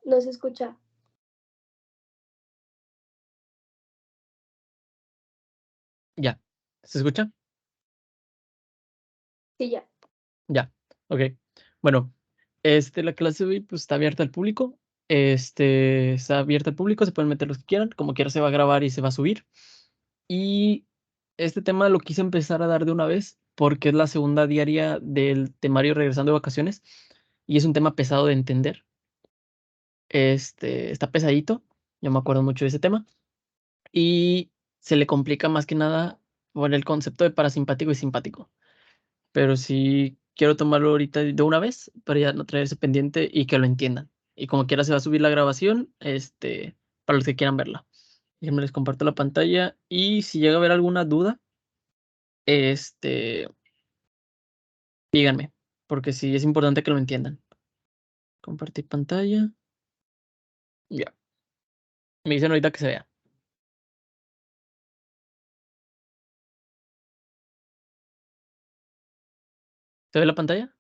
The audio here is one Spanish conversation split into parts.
No se escucha. Ya. ¿Se escucha? Sí, ya. Ya. Ok. Bueno, la clase de hoy pues, está abierta al público. Está abierta al público, se pueden meter los que quieran. Como quiera se va a grabar y se va a subir. Y este tema lo quise empezar a dar de una vez porque es la segunda diaria del temario regresando de vacaciones y es un tema pesado de entender. Está pesadito, yo me acuerdo mucho de ese tema y se le complica más que nada por el concepto de parasimpático y simpático. Pero sí quiero tomarlo ahorita de una vez para ya no traerse pendiente y que lo entiendan. Y como quiera se va a subir la grabación, para los que quieran verla. Déjenme les comparto la pantalla y si llega a haber alguna duda, este, díganme, porque sí es importante que lo entiendan. Compartir pantalla. Ya. Me dicen ahorita que se vea. ¿Se ve la pantalla?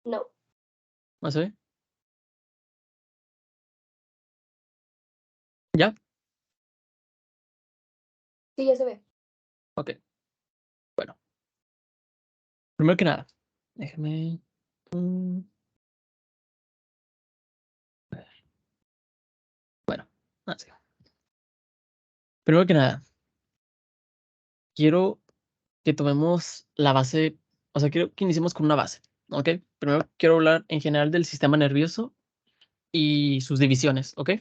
No. ¿No se ve? ¿Ya? Sí, ya se ve. Ok. Bueno, primero que nada, déjame. Bueno, así. Primero que nada, quiero que tomemos la base, o sea, quiero que iniciemos con una base, ¿ok? Primero quiero hablar en general del sistema nervioso y sus divisiones, ¿ok?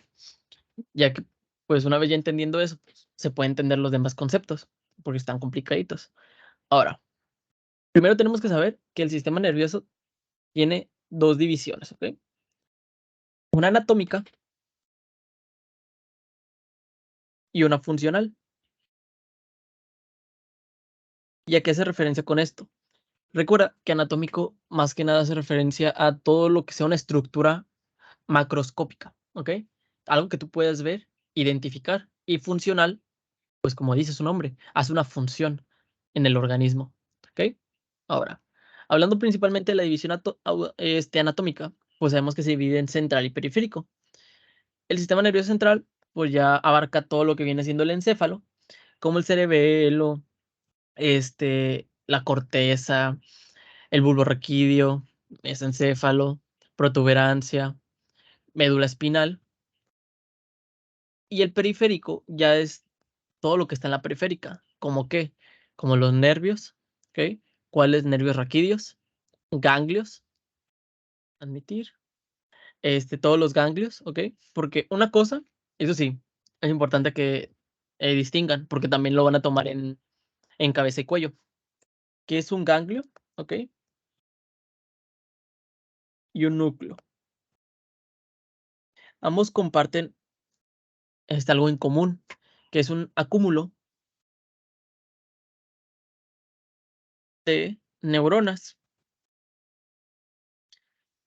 Ya que, pues una vez ya entendiendo eso, pues, se pueden entender los demás conceptos, porque están complicaditos. Ahora, primero tenemos que saber que el sistema nervioso tiene dos divisiones, ¿ok? Una anatómica y una funcional. ¿Y a qué hace referencia con esto? Recuerda que anatómico más que nada hace referencia a todo lo que sea una estructura macroscópica, ¿ok? Algo que tú puedas ver, identificar. Y funcional, pues como dice su nombre, hace una función en el organismo, ¿ok? Ahora, hablando principalmente de la división anatómica, pues sabemos que se divide en central y periférico. El sistema nervioso central, pues ya abarca todo lo que viene siendo el encéfalo, como el cerebelo, la corteza, el bulbo raquídeo, mesencéfalo, protuberancia, médula espinal. Y el periférico ya es todo lo que está en la periférica, ¿como qué? Como los nervios, ¿ok? ¿Cuáles nervios raquídeos? Ganglios, admitir, todos los ganglios, ¿ok? Porque una cosa, eso sí, es importante que distingan, porque también lo van a tomar en cabeza y cuello. ¿Qué es un ganglio? ¿Ok? Y un núcleo. Ambos comparten algo en común, que es un acúmulo de neuronas.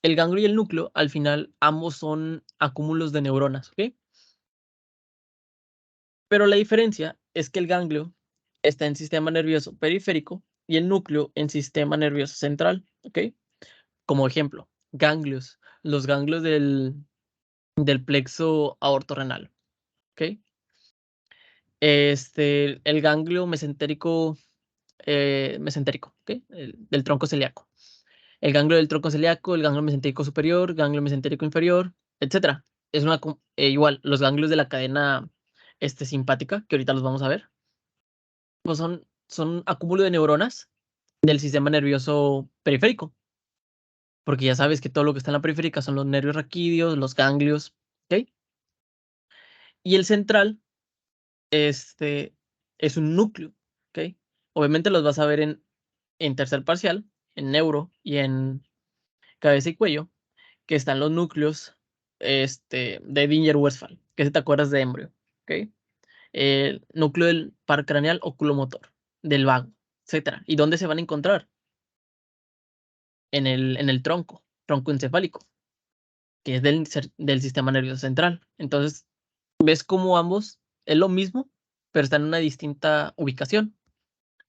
El ganglio y el núcleo, al final, ambos son acúmulos de neuronas, ¿ok? Pero la diferencia es que el ganglio está en sistema nervioso periférico y el núcleo en sistema nervioso central, ¿ok? Como ejemplo, ganglios, los ganglios del plexo aortorrenal, ¿ok? El ganglio mesentérico, ¿ok? Del tronco celíaco. El ganglio del tronco celíaco, el ganglio mesentérico superior, ganglio mesentérico inferior, etcétera. Es igual, los ganglios de la cadena simpática, que ahorita los vamos a ver, pues son acúmulo de neuronas del sistema nervioso periférico, porque ya sabes que todo lo que está en la periférica son los nervios raquídeos, los ganglios, ¿ok? Y el central, es un núcleo, ¿ok? Obviamente los vas a ver en tercer parcial, en neuro y en cabeza y cuello, que están los núcleos, de Edinger-Westphal, que si te acuerdas de Embrio, ¿ok? El núcleo del par craneal oculomotor, del vago, etcétera. ¿Y dónde se van a encontrar? En el tronco encefálico, que es del sistema nervioso central. Entonces, ves cómo ambos es lo mismo, pero están en una distinta ubicación.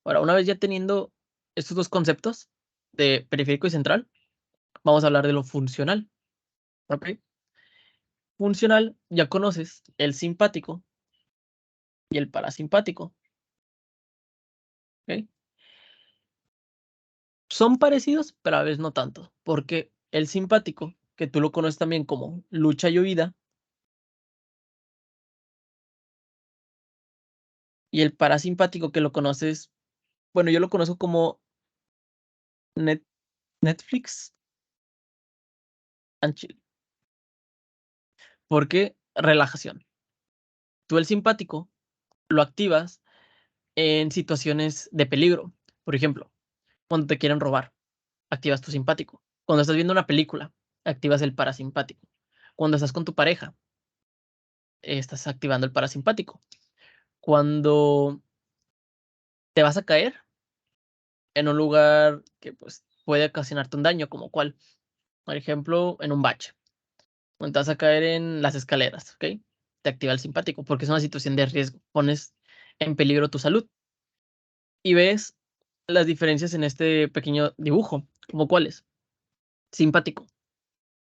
Ahora, una vez ya teniendo estos dos conceptos de periférico y central, vamos a hablar de lo funcional. ¿ok? Funcional, ya conoces el simpático y el parasimpático, ¿ok? Son parecidos, pero a veces no tanto, porque el simpático, que tú lo conoces también como lucha y huida, y el parasimpático que lo conoces, bueno, yo lo conozco como Net Netflix and chill, porque relajación. Tú el simpático lo activas en situaciones de peligro. Por ejemplo, cuando te quieren robar, activas tu simpático. Cuando estás viendo una película, activas el parasimpático. Cuando estás con tu pareja, estás activando el parasimpático. Cuando te vas a caer en un lugar que pues puede ocasionarte un daño, como cuál, por ejemplo, en un bache. Cuando te vas a caer en las escaleras, ¿ok? Te activa el simpático porque es una situación de riesgo. Pones en peligro tu salud. Y ves las diferencias en este pequeño dibujo, como cuáles. Simpático,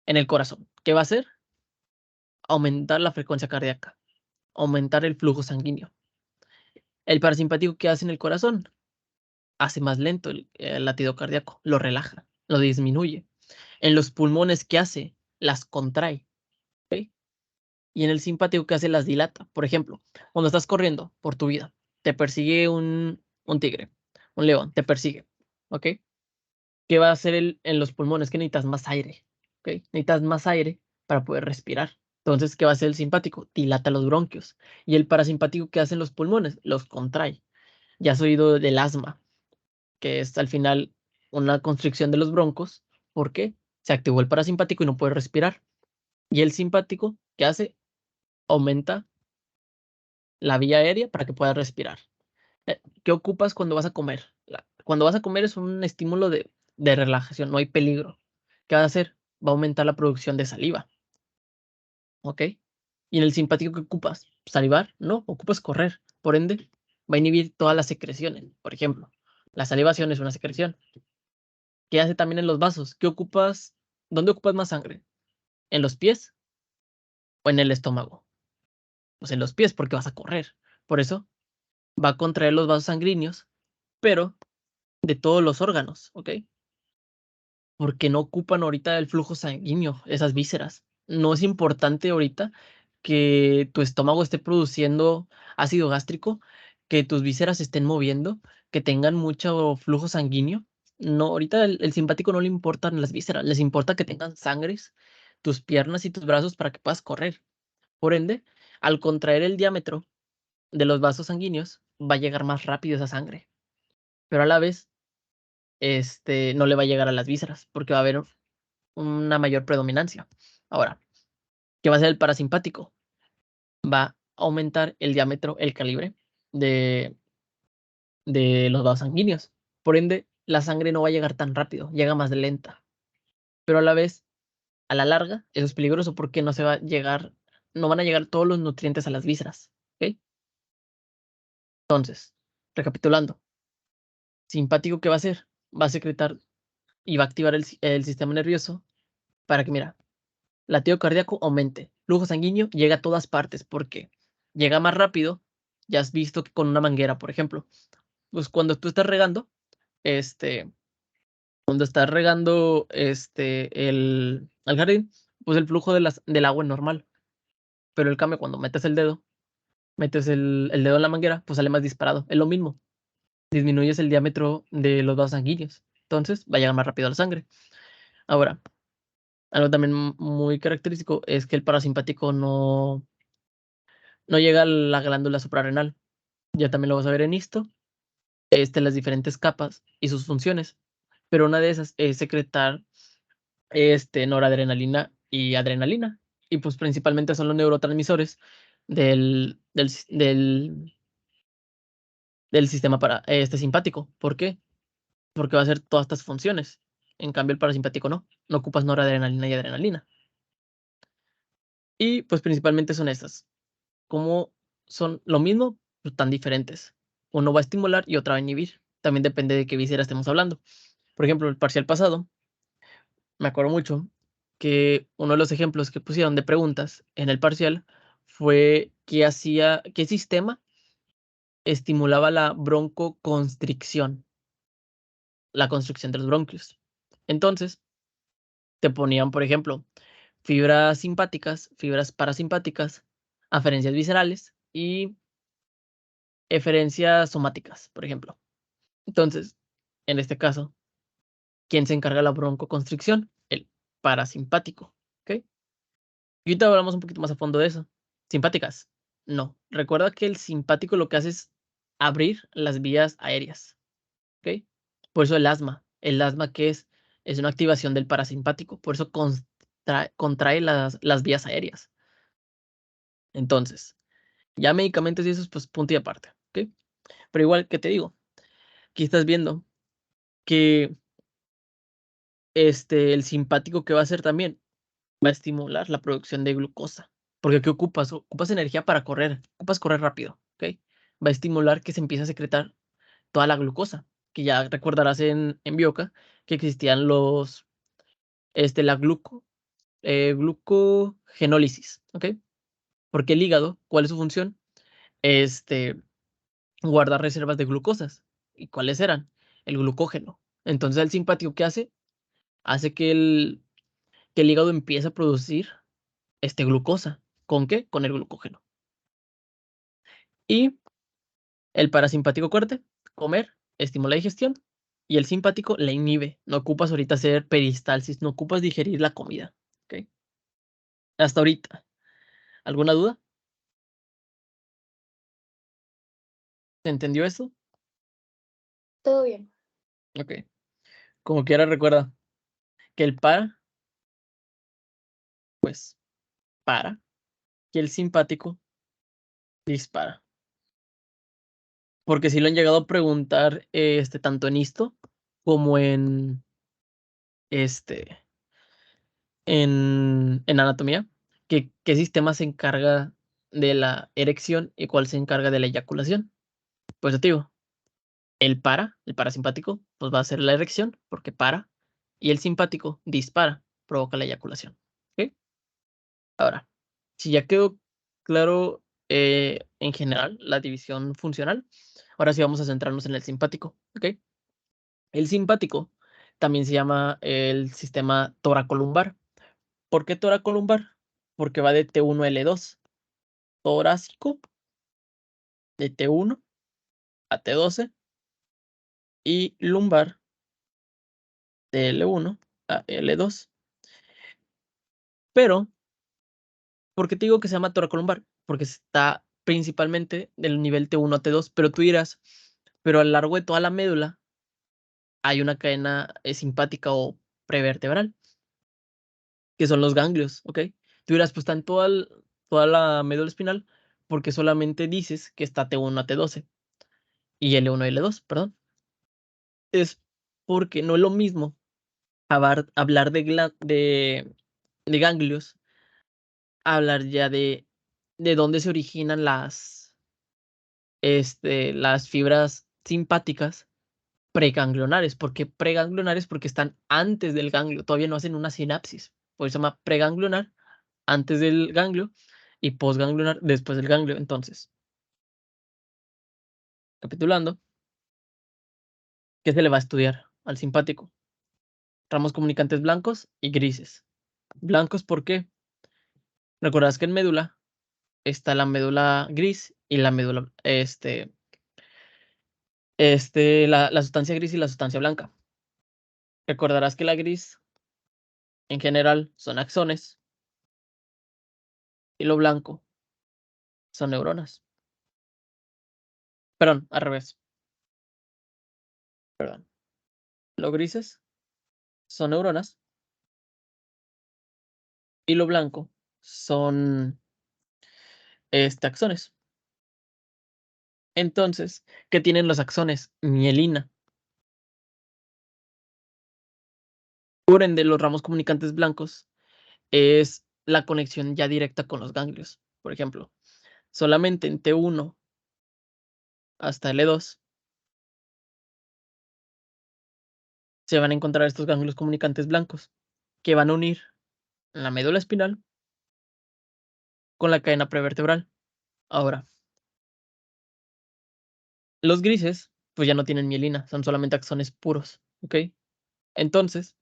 en el corazón. ¿Qué va a hacer? Aumentar la frecuencia cardíaca, aumentar el flujo sanguíneo. El parasimpático, ¿qué hace en el corazón? Hace más lento el latido cardíaco, lo relaja, lo disminuye. En los pulmones, ¿qué hace? Las contrae, ¿ok? Y en el simpático, ¿qué hace? Las dilata. Por ejemplo, cuando estás corriendo por tu vida, te persigue un tigre, un león, te persigue, ¿ok? ¿Qué va a hacer en los pulmones? Que necesitas más aire, ¿ok? Necesitas más aire para poder respirar. Entonces, ¿qué va a hacer el simpático? Dilata los bronquios. ¿Y el parasimpático qué hacen los pulmones? Los contrae. Ya has oído del asma, que es al final una constricción de los broncos. ¿Por qué? Se activó el parasimpático y no puede respirar. Y el simpático, ¿qué hace? Aumenta la vía aérea para que puedas respirar. ¿Qué ocupas cuando vas a comer? Cuando vas a comer es un estímulo de relajación, no hay peligro. ¿Qué va a hacer? Va a aumentar la producción de saliva, ¿ok? ¿Y en el simpático qué ocupas? ¿Salivar? No, ocupas correr. Por ende, va a inhibir todas las secreciones. Por ejemplo, la salivación es una secreción. ¿Qué hace también en los vasos? ¿Qué ocupas? ¿Dónde ocupas más sangre? ¿En los pies o en el estómago? Pues en los pies porque vas a correr. Por eso va a contraer los vasos sanguíneos, pero de todos los órganos, ¿ok? Porque no ocupan ahorita el flujo sanguíneo, esas vísceras. No es importante ahorita que tu estómago esté produciendo ácido gástrico, que tus vísceras se estén moviendo, que tengan mucho flujo sanguíneo. No, ahorita el simpático no le importan las vísceras, les importa que tengan sangres, tus piernas y tus brazos para que puedas correr. Por ende, al contraer el diámetro de los vasos sanguíneos, va a llegar más rápido esa sangre, pero a la vez, no le va a llegar a las vísceras, porque va a haber una mayor predominancia. Ahora, ¿qué va a hacer el parasimpático? Va a aumentar el diámetro, el calibre de, de los vasos sanguíneos. Por ende, la sangre no va a llegar tan rápido, llega más lenta. Pero a la vez, a la larga, eso es peligroso porque no se va a llegar, no van a llegar todos los nutrientes a las vísceras. ¿Ok? Entonces, recapitulando, simpático, ¿qué va a hacer? Va a secretar y va a activar el sistema nervioso para que, mira, latido cardíaco aumente, flujo sanguíneo llega a todas partes, porque llega más rápido. Ya has visto que con una manguera, por ejemplo, pues cuando tú estás regando, este, cuando estás regando, el jardín, pues el flujo del agua es normal, pero el cambio cuando metes el dedo, metes el dedo en la manguera, pues sale más disparado. Es lo mismo, disminuyes el diámetro de los vasos sanguíneos, entonces va a llegar más rápido a la sangre. Ahora, algo también muy característico es que el parasimpático no llega a la glándula suprarrenal. Ya también lo vas a ver en esto, las diferentes capas y sus funciones. Pero una de esas es secretar noradrenalina y adrenalina. Y pues principalmente son los neurotransmisores del sistema para simpático. ¿Por qué? Porque va a hacer todas estas funciones. En cambio, el parasimpático no ocupas noradrenalina y adrenalina. Y pues principalmente son estas. Como son lo mismo, pero tan diferentes. Uno va a estimular y otra va a inhibir. También depende de qué visera estemos hablando. Por ejemplo, el parcial pasado, me acuerdo mucho, que uno de los ejemplos que pusieron de preguntas en el parcial fue qué sistema estimulaba la broncoconstricción, la constricción de los bronquios. Entonces, te ponían, por ejemplo, fibras simpáticas, fibras parasimpáticas, aferencias viscerales y eferencias somáticas, por ejemplo. Entonces, en este caso, ¿quién se encarga de la broncoconstricción? El parasimpático, ¿ok? Y ahorita hablamos un poquito más a fondo de eso. Simpáticas, no. Recuerda que el simpático lo que hace es abrir las vías aéreas, ¿ok? Por eso el asma que es una activación del parasimpático, por eso contrae las vías aéreas. Entonces, ya medicamentos y eso es pues punto y aparte, ¿ok? Pero igual que te digo, aquí estás viendo que el simpático que va a hacer también va a estimular la producción de glucosa. Porque ¿qué ocupas? Ocupas energía para correr, ocupas correr rápido, ¿ok? Va a estimular que se empiece a secretar toda la glucosa, que ya recordarás en Bioca que existían la glucogenólisis, ¿ok? Porque el hígado, ¿cuál es su función? Guardar reservas de glucosas. ¿Y cuáles eran? El glucógeno. Entonces, el simpático, ¿qué hace? Hace que el hígado empiece a producir glucosa. ¿Con qué? Con el glucógeno. Y el parasimpático corte, comer, estimula la digestión. Y el simpático la inhibe. No ocupas ahorita hacer peristalsis, no ocupas digerir la comida. ¿Ok? Hasta ahorita. ¿Alguna duda? ¿Se entendió eso? Todo bien. Ok. Como quiera, recuerda que el pues, para. Y el simpático dispara. Porque si lo han llegado a preguntar, tanto en histo como este, en anatomía, que qué sistema se encarga de la erección y cuál se encarga de la eyaculación. Pues yo te digo, el parasimpático, pues va a ser la erección, porque para, y el simpático dispara, provoca la eyaculación. ¿Ok? Ahora, si ya quedó claro en general la división funcional, ahora sí vamos a centrarnos en el simpático. ¿Ok? El simpático también se llama el sistema toracolumbar. ¿Por qué toracolumbar? Porque va de T1 a L2. Torácico de T1 a T12 y lumbar de L1 a L2. Pero, ¿por qué te digo que se llama toracolumbar? Porque está principalmente del nivel T1 a T2, pero tú dirás, pero a lo largo de toda la médula hay una cadena simpática o prevertebral, que son los ganglios, ¿ok? Tú dirás, pues está en toda la médula espinal, porque solamente dices que está T1 a T12 y L1 a L2, perdón. Es porque no es lo mismo hablar de ganglios, hablar ya de dónde se originan las fibras simpáticas preganglionares. ¿Por qué preganglionares? Porque están antes del ganglio, todavía no hacen una sinapsis. Por eso se llama preganglionar antes del ganglio y postganglionar después del ganglio. Entonces, capitulando, ¿qué se le va a estudiar al simpático? Ramos comunicantes blancos y grises. Blancos, ¿por qué? Recordarás que en médula está la médula gris y la médula, la sustancia gris y la sustancia blanca. Recordarás que la gris en general son axones y lo blanco son neuronas. Perdón, al revés. Perdón. Lo grises son neuronas y lo blanco son axones. Entonces, ¿qué tienen los axones? Mielina. Por ende, los ramos comunicantes blancos es la conexión ya directa con los ganglios. Por ejemplo, solamente en T1 hasta L2 se van a encontrar estos ganglios comunicantes blancos que van a unir la médula espinal con la cadena prevertebral. Ahora, los grises, pues ya no tienen mielina, son solamente axones puros, ¿ok? Entonces,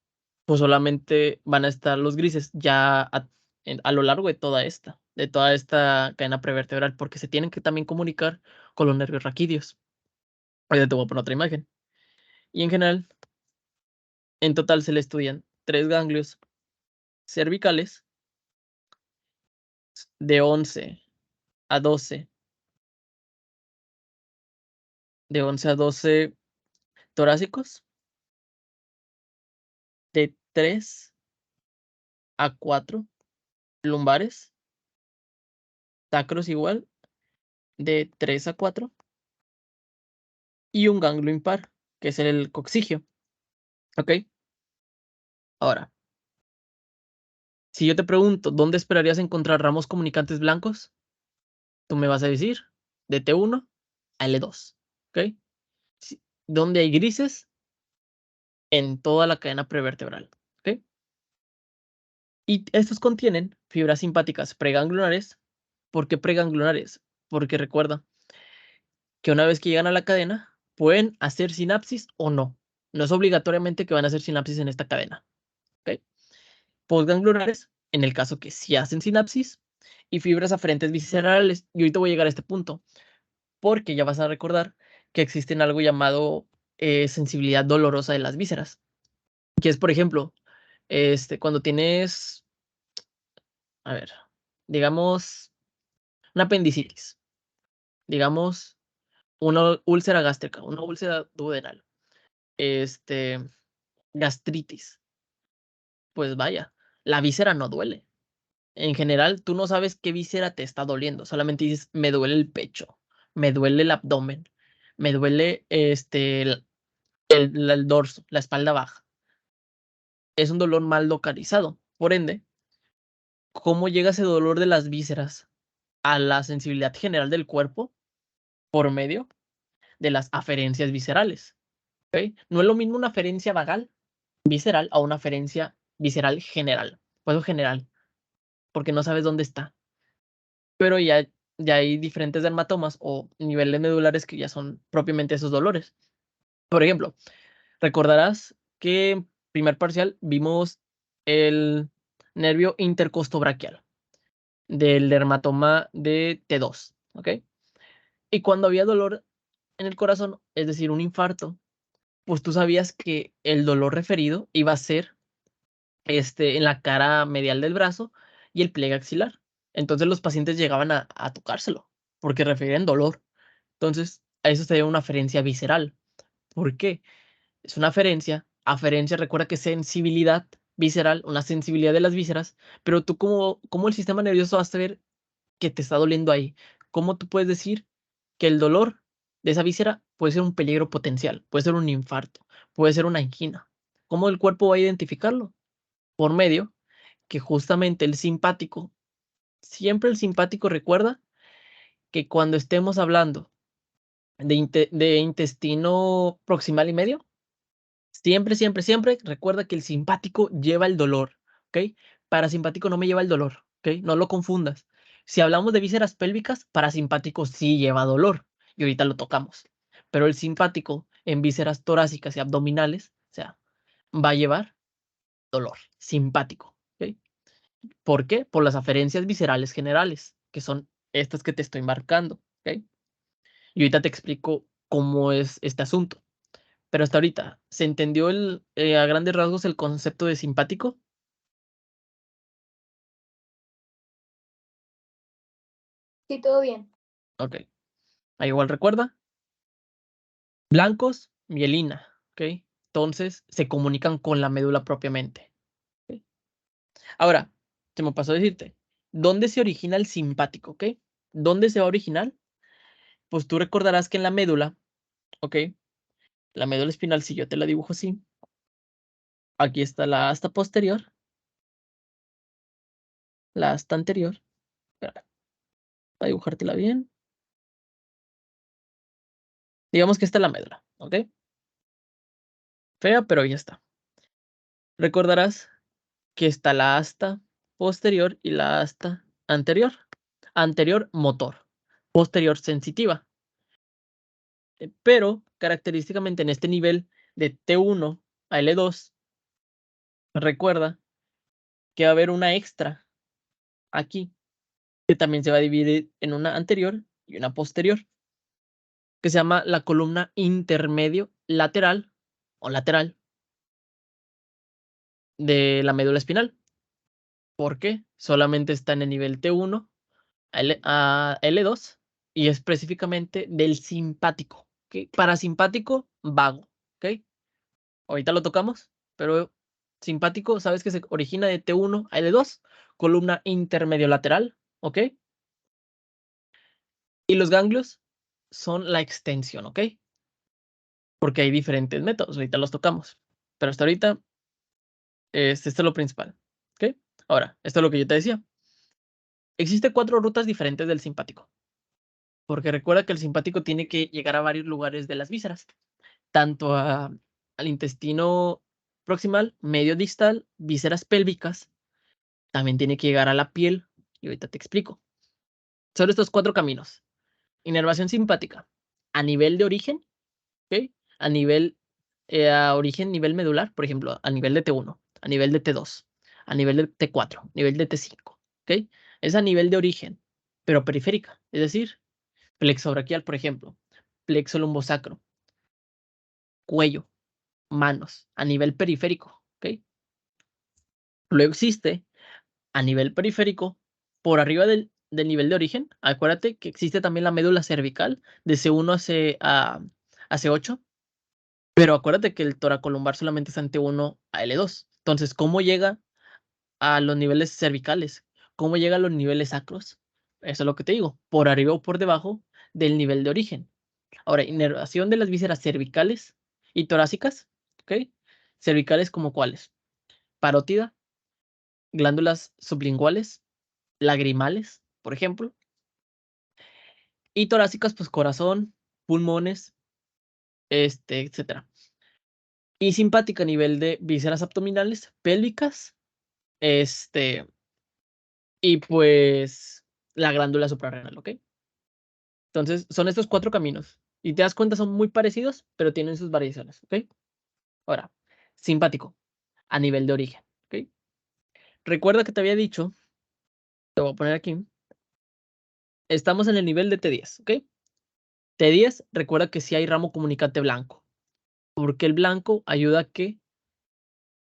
pues solamente van a estar los grises ya a lo largo de toda esta cadena prevertebral, porque se tienen que también comunicar con los nervios raquídeos. Ahorita te voy a poner otra imagen. Y en general, en total se le estudian 3 ganglios cervicales de 11 a 12, de 11 a 12 torácicos, de 3 a 4 lumbares, sacros igual, de 3 a 4, y un ganglio impar, que es el coccigio, ¿ok? Ahora, si yo te pregunto, ¿dónde esperarías encontrar ramos comunicantes blancos? Tú me vas a decir de T1 a L2, ¿ok? ¿Dónde hay grises? En toda la cadena prevertebral, ¿ok? Y estos contienen fibras simpáticas preganglionares. ¿Por qué preganglionares? Porque recuerda que una vez que llegan a la cadena, pueden hacer sinapsis o no. No es obligatoriamente que van a hacer sinapsis en esta cadena, ¿ok? Postganglionares, en el caso que sí hacen sinapsis, y fibras aferentes viscerales. Y ahorita voy a llegar a este punto, porque ya vas a recordar que existen algo llamado sensibilidad dolorosa de las vísceras, que es, por ejemplo, cuando tienes, a ver, digamos, una apendicitis, digamos, una úlcera gástrica, una úlcera duodenal, este, gastritis, pues vaya, la víscera no duele. En general, tú no sabes qué víscera te está doliendo, solamente dices, me duele el pecho, me duele el abdomen, me duele el dorso, la espalda baja. Es un dolor mal localizado. Por ende, ¿cómo llega ese dolor de las vísceras a la sensibilidad general del cuerpo? Por medio de las aferencias viscerales, ¿ok? No es lo mismo una aferencia vagal visceral a una aferencia visceral general. Por eso general, porque no sabes dónde está. Pero ya hay diferentes dermatomas o niveles medulares que ya son propiamente esos dolores. Por ejemplo, recordarás que en primer parcial vimos el nervio intercostobraquial del dermatoma de T2, ¿ok? Y cuando había dolor en el corazón, es decir, un infarto, pues tú sabías que el dolor referido iba a ser en la cara medial del brazo y el pliegue axilar. Entonces los pacientes llegaban a tocárselo porque referían dolor. Entonces, a eso se llama una aferencia visceral. ¿Por qué? Es una aferencia recuerda que es sensibilidad visceral, una sensibilidad de las vísceras, pero tú como el sistema nervioso va a saber que te está doliendo ahí. ¿Cómo tú puedes decir que el dolor de esa víscera puede ser un peligro potencial, puede ser un infarto, puede ser una angina? ¿Cómo el cuerpo va a identificarlo? Por medio que justamente el simpático, siempre el simpático recuerda que cuando estemos hablando de intestino proximal y medio, siempre, siempre, siempre recuerda que el simpático lleva el dolor, ¿ok? Parasimpático no me lleva el dolor, ¿ok? No lo confundas. Si hablamos de vísceras pélvicas, parasimpático sí lleva dolor, y ahorita lo tocamos. Pero el simpático en vísceras torácicas y abdominales, o sea, va a llevar dolor, simpático, ¿ok? ¿Por qué? Por las aferencias viscerales generales, que son estas que te estoy marcando, ¿ok? Y ahorita te explico cómo es este asunto. Pero hasta ahorita, ¿se entendió a grandes rasgos el concepto de simpático? Sí, todo bien. Ok. Ahí igual recuerda, blancos, mielina, ¿ok? Entonces se comunican con la médula propiamente. ¿Ok? Ahora, se me pasó a decirte, ¿dónde se origina el simpático? ¿Ok? ¿Dónde se va a originar? Pues tú recordarás que en la médula, ¿ok? La médula espinal, si yo te la dibujo así, aquí está la asta posterior, la asta anterior. Espera, para dibujártela bien. Digamos que esta es la médula, ¿ok? Fea, pero ya está. Recordarás que está la asta posterior y la asta anterior. Anterior, motor. Posterior, sensitiva. Pero, característicamente en este nivel de T1 a L2, recuerda que va a haber una extra aquí, que también se va a dividir en una anterior y una posterior, que se llama la columna intermedio lateral o lateral de la médula espinal. ¿Por qué? Solamente está en el nivel T1 a L2 y específicamente del simpático, ¿ok? Parasimpático vago, ¿ok? Ahorita lo tocamos, pero simpático, sabes que se origina de T1 a L2, columna intermedio lateral, ¿ok? Y los ganglios son la extensión, ¿ok? Porque hay diferentes métodos, ahorita los tocamos. Pero hasta ahorita, esto es lo principal, ¿ok? Ahora, esto es lo que yo te decía. Existen 4 rutas diferentes del simpático, porque recuerda que el simpático tiene que llegar a varios lugares de las vísceras, tanto al intestino proximal, medio distal, vísceras pélvicas, también tiene que llegar a la piel, y ahorita te explico. Son estos 4 caminos. Inervación simpática, a nivel de origen, ¿ok? A nivel, a origen, nivel medular, por ejemplo, a nivel de T1, a nivel de T2, a nivel de T4, nivel de T5, ¿ok? Es a nivel de origen, pero periférica, es decir, plexo braquial, por ejemplo, plexo lumbosacro, cuello, manos, a nivel periférico, ¿ok? Luego existe a nivel periférico, por arriba del nivel de origen, acuérdate que existe también la médula cervical de C1 a C8, pero acuérdate que el toracolumbar solamente es ante 1 a L2. Entonces, ¿cómo llega a los niveles cervicales? ¿Cómo llega a los niveles sacros? Eso es lo que te digo, por arriba o por debajo del nivel de origen. Ahora, inervación de las vísceras cervicales y torácicas, ¿ok? Cervicales como cuáles: parótida, glándulas sublinguales, lagrimales, por ejemplo, y torácicas, pues corazón, pulmones, etcétera. Y simpática a nivel de vísceras abdominales, pélvicas, y pues la glándula suprarrenal, ¿ok? Entonces, son estos 4 caminos. Y te das cuenta, son muy parecidos, pero tienen sus variaciones, ¿ok? Ahora, simpático, a nivel de origen, ¿ok? Recuerda que te había dicho, te voy a poner aquí, estamos en el nivel de T10, ¿ok? T10, recuerda que sí hay ramo comunicante blanco, porque el blanco ayuda a que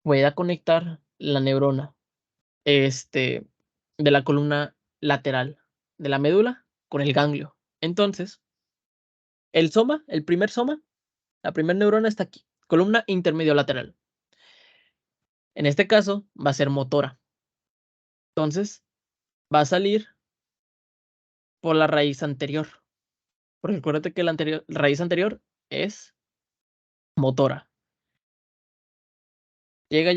pueda conectar la neurona, de la columna lateral de la médula con el ganglio. Entonces, el soma, el primer soma, la primera neurona está aquí, columna intermedio lateral. En este caso, va a ser motora. Entonces, va a salir por la raíz anterior, porque acuérdate que la raíz anterior es motora. Llega,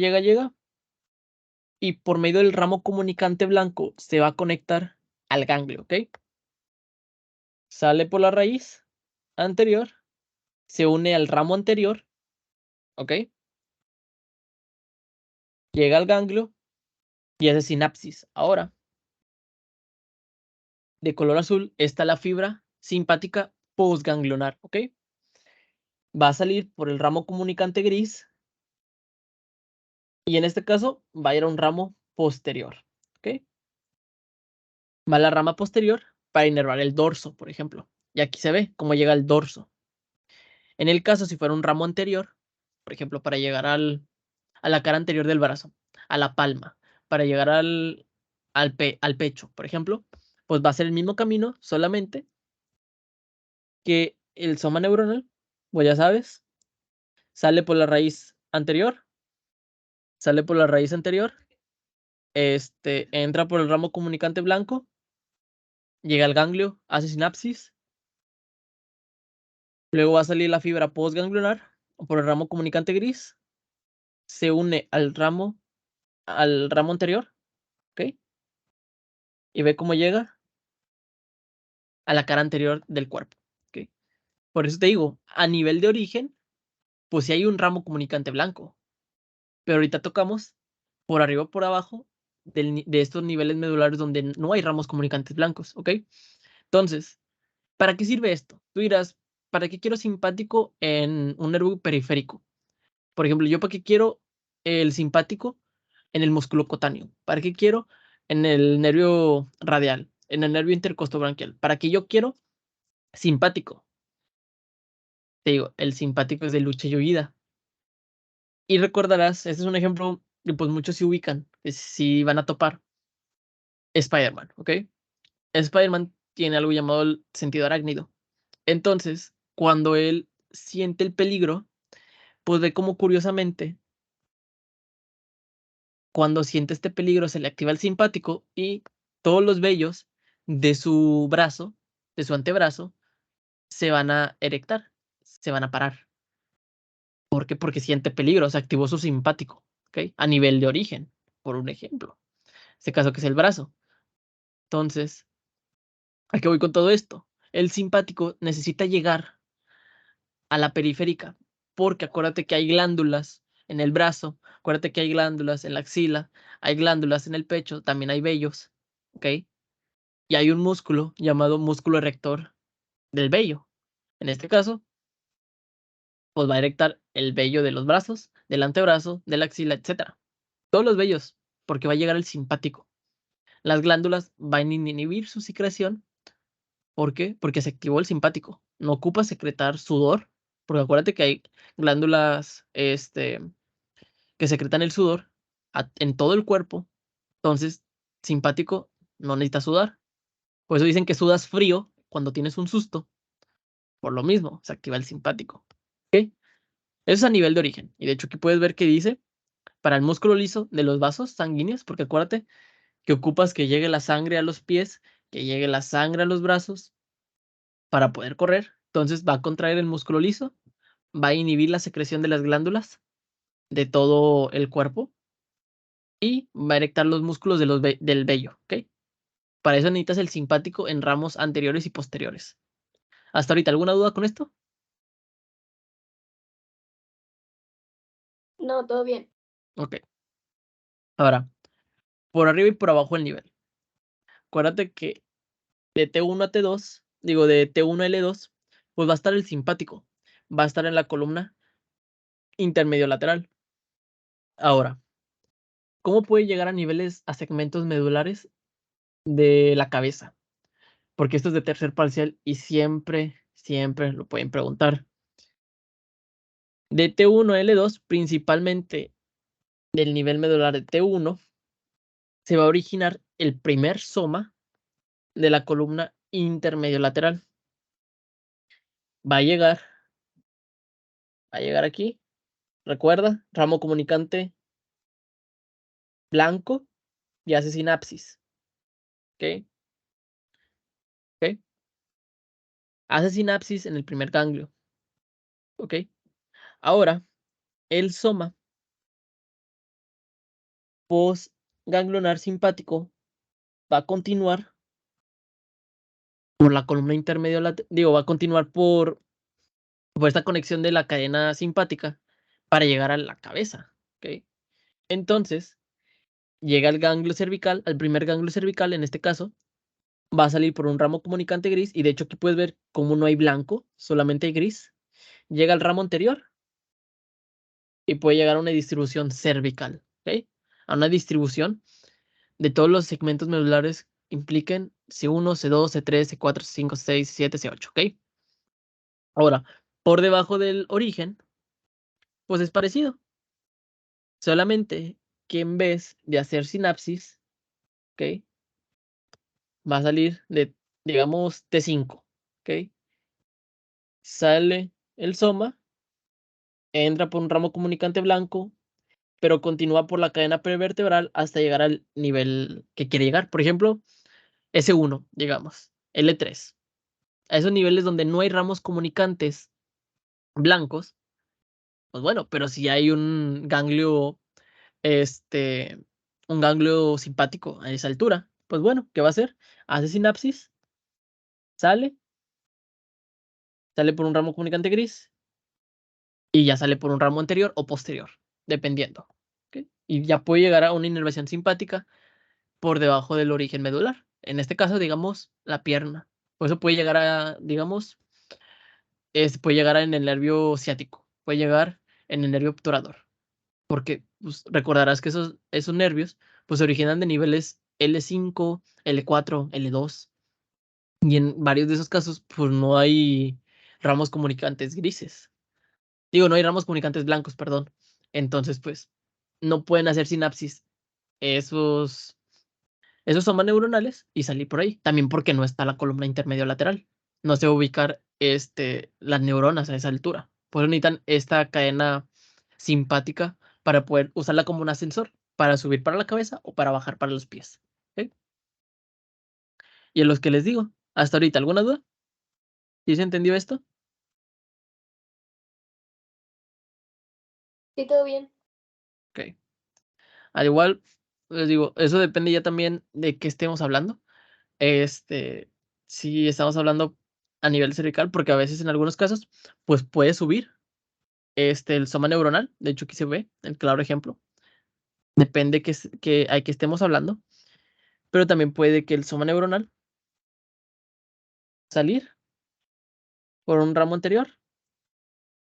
y por medio del ramo comunicante blanco se va a conectar al ganglio, ¿ok? Sale por la raíz anterior, se une al ramo anterior, ¿ok? Llega al ganglio y hace sinapsis. Ahora, de color azul está la fibra simpática postganglionar, ¿ok? Va a salir por el ramo comunicante gris y en este caso va a ir a un ramo posterior, ¿ok? Va a la rama posterior para inervar el dorso, por ejemplo. Y aquí se ve cómo llega el dorso. En el caso, si fuera un ramo anterior, por ejemplo, para llegar a la cara anterior del brazo, a la palma, para llegar al pecho, por ejemplo, pues va a ser el mismo camino, solamente que el soma neuronal, pues ya sabes, sale por la raíz anterior, sale por la raíz anterior, entra por el ramo comunicante blanco, llega al ganglio, hace sinapsis, luego va a salir la fibra postganglionar por el ramo comunicante gris, se une al ramo anterior, ¿ok? Y ve cómo llega a la cara anterior del cuerpo, ¿ok? Por eso te digo, a nivel de origen, pues sí hay un ramo comunicante blanco, pero ahorita tocamos por arriba o por abajo de estos niveles medulares donde no hay ramos comunicantes blancos, ¿ok? Entonces, ¿para qué sirve esto? Tú dirás, ¿para qué quiero simpático en un nervio periférico? Por ejemplo, ¿yo para qué quiero el simpático en el músculo cutáneo? ¿Para qué quiero en el nervio radial? En el nervio intercostobranquial. ¿Para qué yo quiero simpático? Te digo, el simpático es de lucha y huida. Y recordarás, este es un ejemplo que pues muchos se ubican, que si van a topar. Spider-Man, ¿ok? Spider-Man tiene algo llamado el sentido arácnido. Entonces, cuando él siente el peligro, pues ve como curiosamente, cuando siente este peligro se le activa el simpático y todos los vellos de su brazo, de su antebrazo, se van a erectar, se van a parar. ¿Por qué? Porque siente peligro, se activó su simpático, ¿ok? A nivel de origen, por un ejemplo. Este caso que es el brazo. Entonces, ¿a qué voy con todo esto? El simpático necesita llegar a la periférica, porque acuérdate que hay glándulas en el brazo, acuérdate que hay glándulas en la axila, hay glándulas en el pecho, también hay vellos, ¿ok? Y hay un músculo llamado músculo erector del vello. En este caso, pues va a erectar el vello de los brazos, del antebrazo, de la axila, etcétera. Todos los vellos, porque va a llegar el simpático. Las glándulas van a inhibir su secreción. ¿Por qué? Porque se activó el simpático. No ocupa secretar sudor, porque acuérdate que hay glándulas, que secretan el sudor en todo el cuerpo. Entonces, simpático no necesita sudar. Por eso dicen que sudas frío cuando tienes un susto. Por lo mismo, se activa el simpático. ¿Ok? Eso es a nivel de origen. Y de hecho aquí puedes ver que dice, para el músculo liso de los vasos sanguíneos, porque acuérdate que ocupas que llegue la sangre a los pies, que llegue la sangre a los brazos para poder correr. Entonces va a contraer el músculo liso, va a inhibir la secreción de las glándulas de todo el cuerpo y va a erectar los músculos de del vello, ¿ok? Para eso necesitas el simpático en ramos anteriores y posteriores. Hasta ahorita, ¿alguna duda con esto? No, todo bien. Ok. Ahora, por arriba y por abajo el nivel. Acuérdate que de T1 a T2, digo de T1 a L2, pues va a estar el simpático. Va a estar en la columna intermedio lateral. Ahora, ¿cómo puede llegar a niveles, a segmentos medulares de la cabeza? Porque esto es de tercer parcial y siempre lo pueden preguntar. De T1 a L2, principalmente del nivel medular de T1, se va a originar el primer soma de la columna intermedio lateral. Va a llegar, aquí, recuerda, ramo comunicante blanco y hace sinapsis. ¿Ok? ¿Ok? Hace sinapsis en el primer ganglio. ¿Ok? Ahora, el soma postganglionar simpático va a continuar por la columna intermedio lateral, digo, va a continuar por esta conexión de la cadena simpática para llegar a la cabeza. ¿Ok? Entonces, llega al ganglio cervical, al primer ganglio cervical, en este caso, va a salir por un ramo comunicante gris, y de hecho aquí puedes ver cómo no hay blanco, solamente hay gris. Llega al ramo anterior y puede llegar a una distribución cervical, ¿ok? A una distribución de todos los segmentos medulares impliquen C1, C2, C3, C4, C5, C6, C7, C8, ¿ok? Ahora, por debajo del origen, pues es parecido, solamente que en vez de hacer sinapsis, ¿ok? Va a salir de, digamos, T5, ¿ok? Sale el soma, entra por un ramo comunicante blanco, pero continúa por la cadena prevertebral hasta llegar al nivel que quiere llegar. Por ejemplo, S1, digamos, L3. A esos niveles donde no hay ramos comunicantes blancos, pues bueno, pero si hay este, un ganglio simpático a esa altura, pues bueno, ¿qué va a hacer? Hace sinapsis, sale, sale por un ramo comunicante gris y ya sale por un ramo anterior o posterior, dependiendo. ¿Ok? Y ya puede llegar a una inervación simpática por debajo del origen medular. En este caso, digamos, la pierna. Por eso puede llegar a, digamos, puede llegar en el nervio ciático, puede llegar en el nervio obturador. Porque pues, recordarás que esos nervios pues, se originan de niveles L5, L4, L2. Y en varios de esos casos, pues no hay ramos comunicantes grises. Digo, no hay ramos comunicantes blancos, perdón. Entonces, pues, no pueden hacer sinapsis esos somas neuronales y salir por ahí. También porque no está la columna intermedio lateral. No se va a ubicar las neuronas a esa altura. Por eso necesitan esta cadena simpática para poder usarla como un ascensor, para subir para la cabeza o para bajar para los pies. ¿Ok? Y en los que les digo, hasta ahorita, ¿alguna duda? ¿Sí se entendió esto? Sí, todo bien. Ok. Al igual, les digo, eso depende ya también de qué estemos hablando. Si estamos hablando a nivel cervical, porque a veces en algunos casos, pues puede subir el soma neuronal. De hecho, aquí se ve el claro ejemplo. Depende que hay que estemos hablando, pero también puede que el soma neuronal salir por un ramo anterior,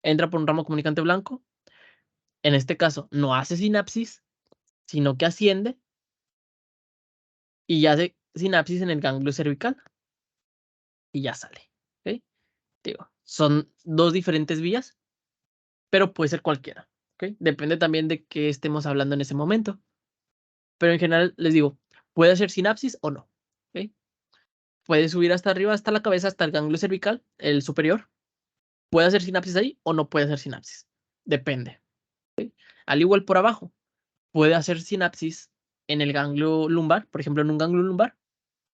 entra por un ramo comunicante blanco. En este caso, no hace sinapsis, sino que asciende y hace sinapsis en el ganglio cervical y ya sale. ¿Ok? Digo, son dos diferentes vías, pero puede ser cualquiera. ¿Ok? Depende también de qué estemos hablando en ese momento. Pero en general, les digo, puede hacer sinapsis o no. ¿Ok? Puede subir hasta arriba, hasta la cabeza, hasta el ganglio cervical, el superior. Puede hacer sinapsis ahí o no puede hacer sinapsis. Depende. ¿Ok? Al igual por abajo, puede hacer sinapsis en el ganglio lumbar, por ejemplo, en un ganglio lumbar,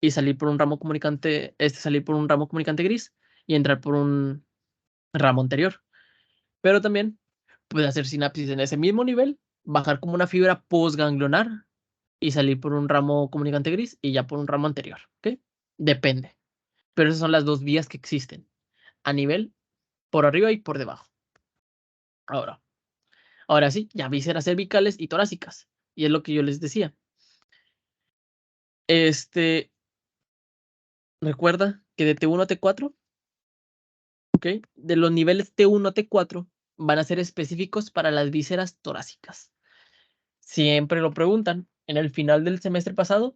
y salir por un ramo comunicante, salir por un ramo comunicante gris y entrar por un ramo anterior. Pero también puede hacer sinapsis en ese mismo nivel, bajar como una fibra postganglionar y salir por un ramo comunicante gris y ya por un ramo anterior. ¿Ok? Depende. Pero esas son las dos vías que existen, a nivel por arriba y por debajo. Ahora sí, ya vísceras cervicales y torácicas. Y es lo que yo les decía. Este, recuerda que de T1 a T4, ¿ok? De los niveles T1 a T4 van a ser específicos para las vísceras torácicas. Siempre lo preguntan. En el final del semestre pasado,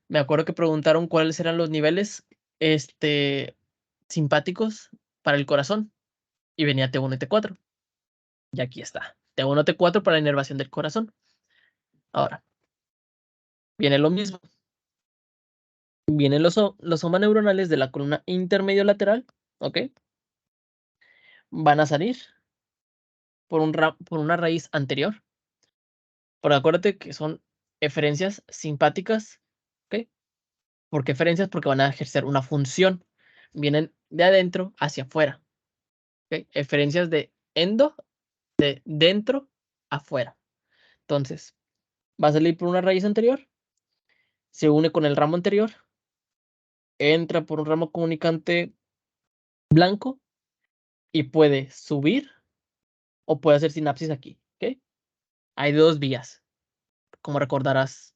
me acuerdo que preguntaron cuáles eran los niveles simpáticos para el corazón. Y venía T1 y T4. Y aquí está. T1, T4 para la inervación del corazón. Ahora, viene lo mismo. Vienen los somas neuronales de la columna intermedio lateral, ¿ok? Van a salir por una raíz anterior. Pero acuérdate que son eferencias simpáticas, ¿ok? ¿Por qué eferencias? Porque van a ejercer una función. Vienen de adentro hacia afuera, ¿ok? Eferencias de dentro afuera. Entonces, va a salir por una raíz anterior, se une con el ramo anterior, entra por un ramo comunicante blanco y puede subir o puede hacer sinapsis aquí, ¿ok? Hay dos vías, como recordarás,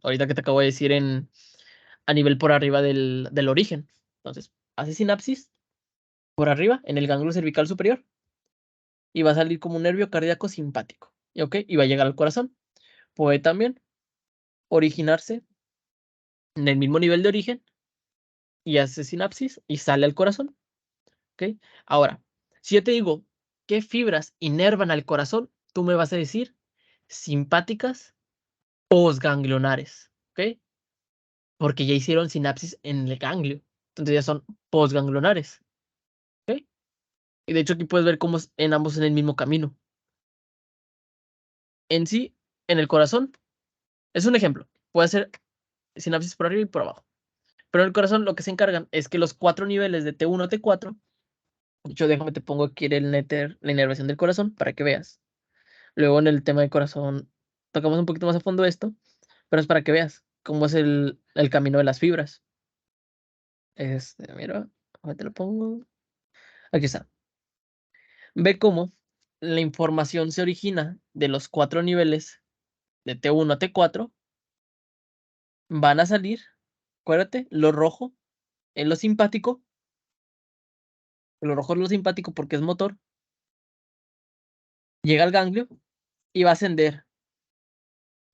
ahorita que te acabo de decir a nivel por arriba del origen. Entonces, hace sinapsis por arriba en el ganglio cervical superior y va a salir como un nervio cardíaco simpático, ¿ok? Y va a llegar al corazón. Puede también originarse en el mismo nivel de origen y hace sinapsis y sale al corazón, ¿ok? Ahora, si yo te digo qué fibras inervan al corazón, tú me vas a decir simpáticas posganglionares, ¿ok? Porque ya hicieron sinapsis en el ganglio, entonces ya son posganglionares, ¿ok? Y de hecho aquí puedes ver cómo en ambos en el mismo camino. En sí, en el corazón, es un ejemplo, puede ser sinapsis por arriba y por abajo, pero en el corazón lo que se encargan es que los 4 niveles de T1 a T4, de hecho déjame te pongo aquí la inervación del corazón para que veas. Luego en el tema del corazón tocamos un poquito más a fondo esto, pero es para que veas cómo es el camino de las fibras. Mira, ahora te lo pongo. Aquí está. Ve cómo la información se origina de los 4 niveles de T1 a T4 van a salir, acuérdate, lo rojo es lo simpático, lo rojo es lo simpático porque es motor, llega al ganglio y va a ascender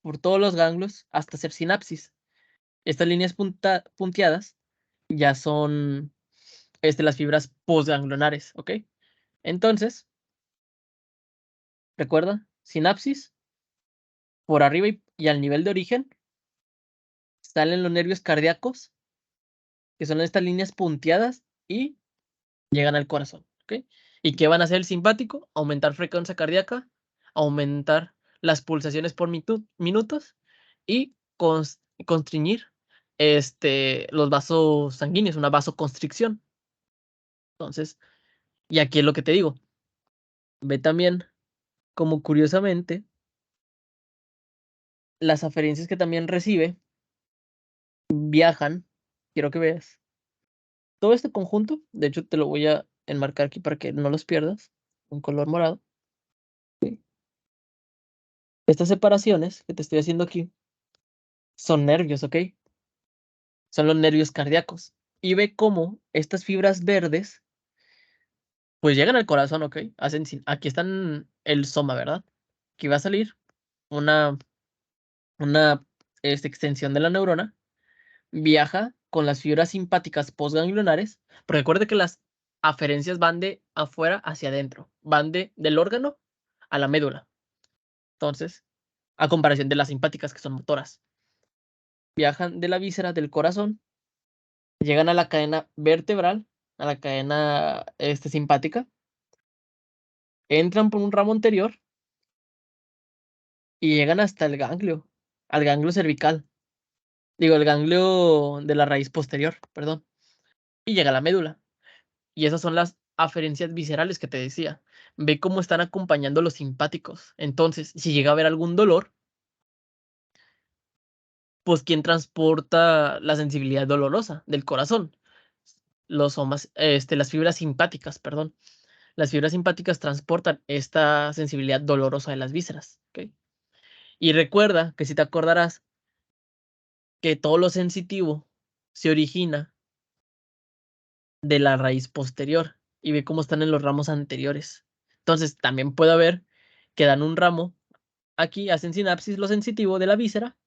por todos los ganglios hasta hacer sinapsis. Estas líneas punteadas ya son las fibras postganglionares, ¿ok? Entonces, recuerda, sinapsis, por arriba y al nivel de origen, salen los nervios cardíacos, que son estas líneas punteadas, y llegan al corazón, ¿ok? ¿Y qué van a hacer el simpático? Aumentar frecuencia cardíaca, aumentar las pulsaciones por minutos y constriñir los vasos sanguíneos, una vasoconstricción. Entonces, y aquí es lo que te digo. Ve también como curiosamente las aferencias que también recibe viajan. Quiero que veas todo este conjunto. De hecho, te lo voy a enmarcar aquí para que no los pierdas. Un color morado. ¿Sí? Estas separaciones que te estoy haciendo aquí son nervios, ¿ok? Son los nervios cardíacos. Y ve cómo estas fibras verdes, pues llegan al corazón, ¿ok? Aquí están el soma, ¿verdad? Aquí va a salir una, una extensión de la neurona, viaja con las fibras simpáticas postganglionares, porque recuerde que las aferencias van de afuera hacia adentro, van del órgano a la médula. Entonces, a comparación de las simpáticas que son motoras, viajan de la víscera del corazón, llegan a la cadena vertebral, a la cadena simpática, entran por un ramo anterior y llegan hasta el ganglio, al ganglio cervical. Digo, el ganglio de la raíz posterior, perdón. Y llega a la médula. Y esas son las aferencias viscerales que te decía. Ve cómo están acompañando los simpáticos. Entonces, si llega a haber algún dolor, pues ¿quién transporta la sensibilidad dolorosa del corazón? Las fibras simpáticas, perdón. Las fibras simpáticas transportan esta sensibilidad dolorosa de las vísceras. ¿Ok? Y recuerda que si te acordarás que todo lo sensitivo se origina de la raíz posterior y ve cómo están en los ramos anteriores. Entonces, también puede haber que dan un ramo aquí, hacen sinapsis lo sensitivo de la víscera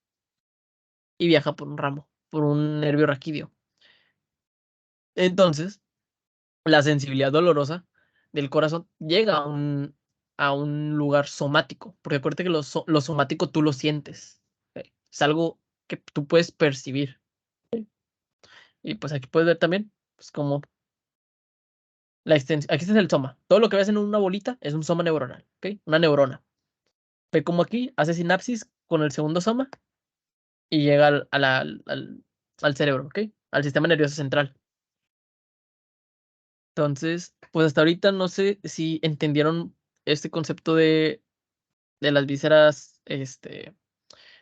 y viaja por un ramo, por un nervio raquídeo. Entonces, la sensibilidad dolorosa del corazón llega a un lugar somático, porque acuérdate que lo somático tú lo sientes. ¿Ok? Es algo que tú puedes percibir. Y pues aquí puedes ver también, pues como la extensión. Aquí está el soma. Todo lo que ves en una bolita es un soma neuronal, ¿ok? Una neurona. Ve como aquí hace sinapsis con el segundo soma y llega al cerebro, ¿ok? Al sistema nervioso central. Entonces, pues hasta ahorita no sé si entendieron este concepto de las vísceras, de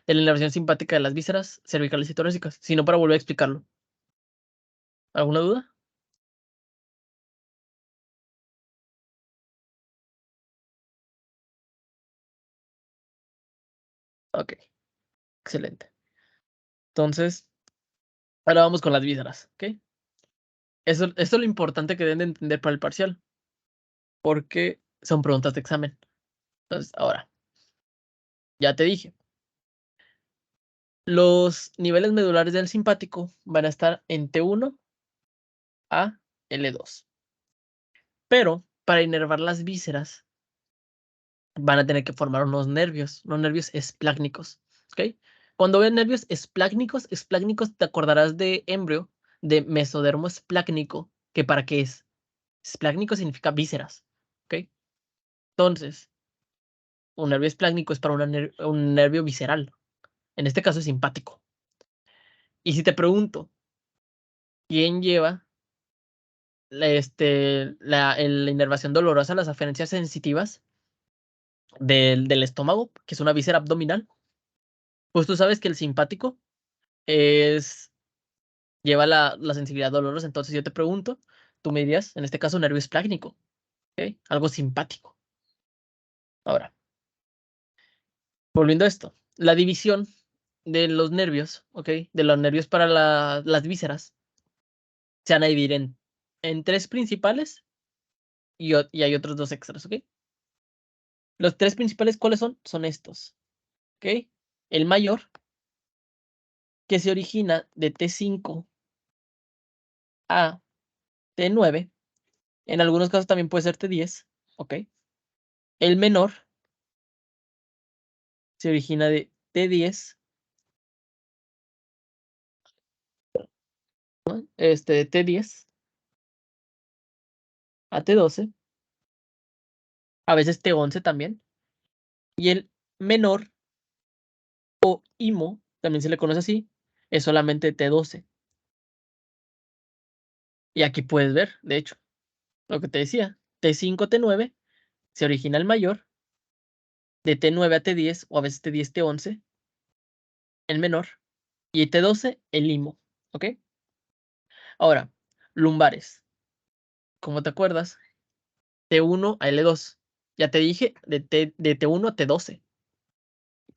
la inervación simpática de las vísceras cervicales y torácicas, sino para volver a explicarlo. ¿Alguna duda? Ok, excelente. Entonces, ahora vamos con las vísceras, ¿ok? Eso es lo importante que deben de entender para el parcial, porque son preguntas de examen. Entonces, ahora, ya te dije, los niveles medulares del simpático van a estar en T1 a L2. Pero para inervar las vísceras van a tener que formar unos nervios esplácnicos, ¿ok? Cuando ven nervios esplácnicos te acordarás de embrio, de mesodermo esplácnico, que ¿para qué es? Esplácnico significa vísceras, ¿ok? Entonces, un nervio esplácnico es para un nervio visceral, en este caso es simpático. Y si te pregunto, ¿quién lleva la inervación dolorosa a las aferencias sensitivas del estómago, que es una víscera abdominal? Pues tú sabes que el simpático es, lleva la sensibilidad dolorosa. Entonces yo te pregunto, tú me dirías, en este caso, nervio esplácnico, ¿ok? Algo simpático. Ahora, volviendo a esto, la división de los nervios, ¿ok? De los nervios para las vísceras, se van a dividir en tres principales y hay otros dos extras, ¿ok? Los tres principales, ¿cuáles son? Son estos, ¿ok? El mayor, que se origina de T5 a T9. En algunos casos también puede ser T10, ¿ok? El menor se origina de T10, de T10 a T12, a veces T11 también. Y el menor o IMO, también se le conoce así, es solamente T12. Y aquí puedes ver, de hecho, lo que te decía, T5, T9, se origina el mayor, de T9 a T10 o a veces T10, T11, el menor, y T12, el IMO, ¿ok? Ahora, lumbares, como te acuerdas, T1 a L2, ya te dije de T1 a T12,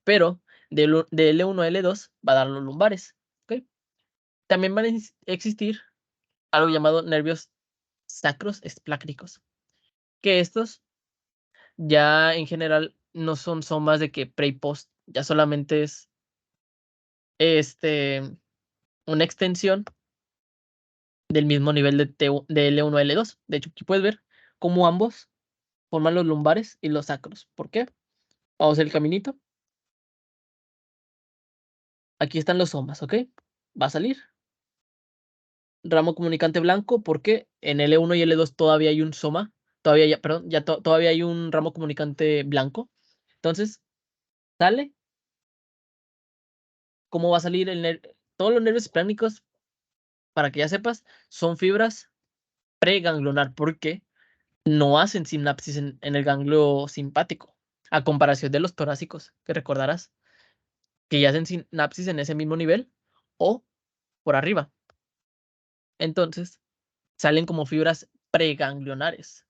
pero de L1 a L2 va a dar los lumbares, ¿ok? También van a existir algo llamado nervios sacros esplácnicos, que estos ya en general no son somas de que pre y post, ya solamente es este, una extensión del mismo nivel de L1 a L2. De hecho, aquí puedes ver cómo ambos forman los lumbares y los sacros. ¿Por qué? Vamos a hacer el caminito. Aquí están los somas, ¿ok? Va a salir ramo comunicante blanco porque en L1 y L2 todavía hay un soma, perdón, todavía hay un ramo comunicante blanco. Entonces, sale. ¿Cómo va a salir todos los nervios esplánicos? Para que ya sepas, son fibras preganglionar porque no hacen sinapsis en el ganglio simpático, a comparación de los torácicos, que recordarás que ya hacen sinapsis en ese mismo nivel o por arriba. Entonces, salen como fibras preganglionares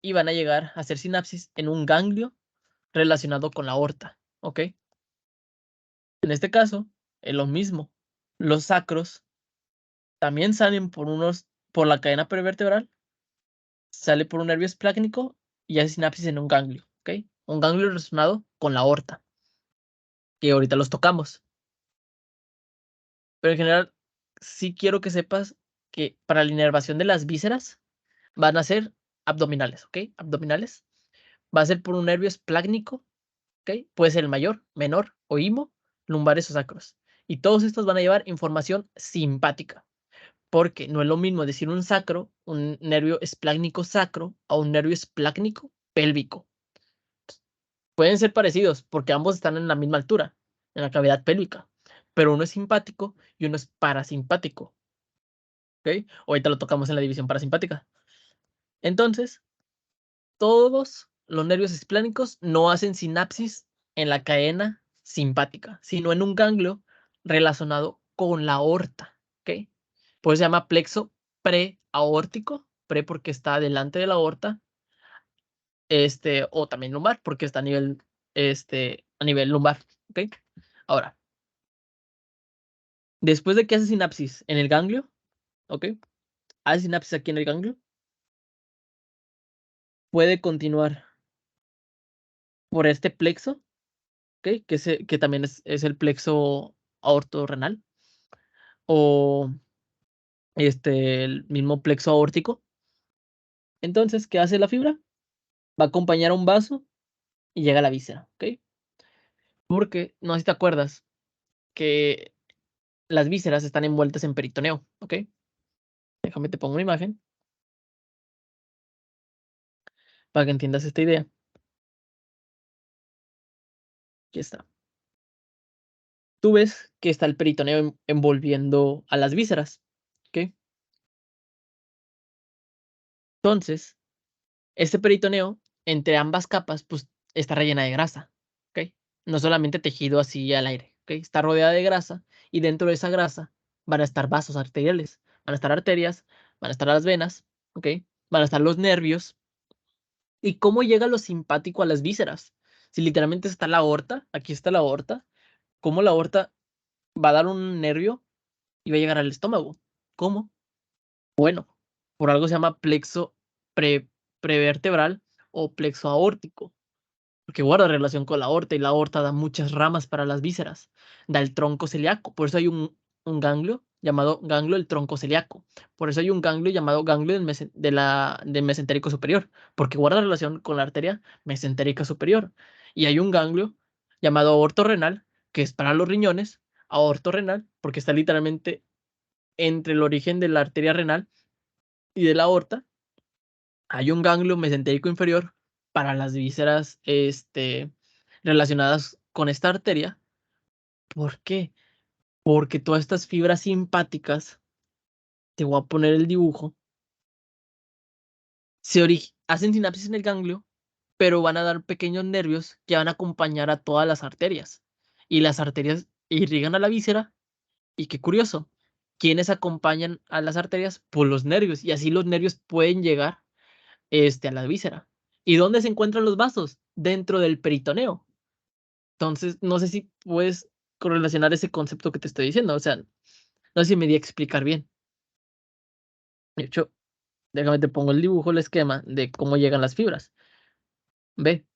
y van a llegar a hacer sinapsis en un ganglio relacionado con la aorta, ¿ok? En este caso, es lo mismo. Los sacros también salen por la cadena perivertebral, sale por un nervio esplácnico y hace sinapsis en un ganglio, ¿ok? Un ganglio relacionado con la aorta, que ahorita los tocamos. Pero en general, sí quiero que sepas que para la inervación de las vísceras van a ser abdominales, ¿ok? Abdominales. Va a ser por un nervio esplácnico, ¿ok? Puede ser el mayor, menor o IMO, lumbares o sacros. Y todos estos van a llevar información simpática, porque no es lo mismo decir un sacro, un nervio esplácnico sacro, a un nervio esplácnico pélvico. Pueden ser parecidos porque ambos están en la misma altura, en la cavidad pélvica, pero uno es simpático y uno es parasimpático, ¿ok? Ahorita lo tocamos en la división parasimpática. Entonces, todos los nervios esplánicos no hacen sinapsis en la cadena simpática, sino en un ganglio relacionado con la aorta, ¿ok? Por eso se llama plexo preaórtico, pre porque está delante de la aorta, o también lumbar porque está a nivel lumbar, ¿ok? Ahora, después de que hace sinapsis en el ganglio, ¿ok? Hace sinapsis aquí en el ganglio, puede continuar por este plexo, ¿ok? Que también es el plexo aortorrenal o el mismo plexo aórtico. Entonces, ¿qué hace la fibra? Va a acompañar a un vaso y llega a la víscera, ¿ok? Porque, no sé si te acuerdas, que las vísceras están envueltas en peritoneo, ¿ok? Déjame te pongo una imagen para que entiendas esta idea. Aquí está. Tú ves que está el peritoneo envolviendo a las vísceras, ¿ok? Entonces, este peritoneo, entre ambas capas, pues está rellena de grasa, ¿ok? No solamente tejido así al aire, ¿ok? Está rodeada de grasa y dentro de esa grasa van a estar vasos arteriales, van a estar arterias, van a estar las venas, ¿ok? Van a estar los nervios. ¿Y cómo llega lo simpático a las vísceras? Si literalmente está la aorta, aquí está la aorta, cómo la aorta va a dar un nervio y va a llegar al estómago. ¿Cómo? Bueno, por algo se llama plexo prevertebral o plexo aórtico, porque guarda relación con la aorta y la aorta da muchas ramas para las vísceras, da el tronco celíaco, por eso hay un ganglio llamado ganglio del tronco celíaco, por eso hay un ganglio llamado ganglio del mesentérico superior, porque guarda relación con la arteria mesentérica superior, y hay un ganglio llamado aorto renal, que es para los riñones, aorto renal, porque está literalmente entre el origen de la arteria renal y de la aorta. Hay un ganglio mesentérico inferior para las vísceras relacionadas con esta arteria. ¿Por qué? Porque todas estas fibras simpáticas, te voy a poner el dibujo, hacen sinapsis en el ganglio, pero van a dar pequeños nervios que van a acompañar a todas las arterias. Y las arterias irrigan a la víscera. Y qué curioso, ¿quiénes acompañan a las arterias? Pues los nervios. Y así los nervios pueden llegar a la víscera. ¿Y dónde se encuentran los vasos? Dentro del peritoneo. Entonces, no sé si puedes correlacionar ese concepto que te estoy diciendo. O sea, no sé si me di a explicar bien. De hecho, déjame te pongo el dibujo, el esquema de cómo llegan las fibras. Ve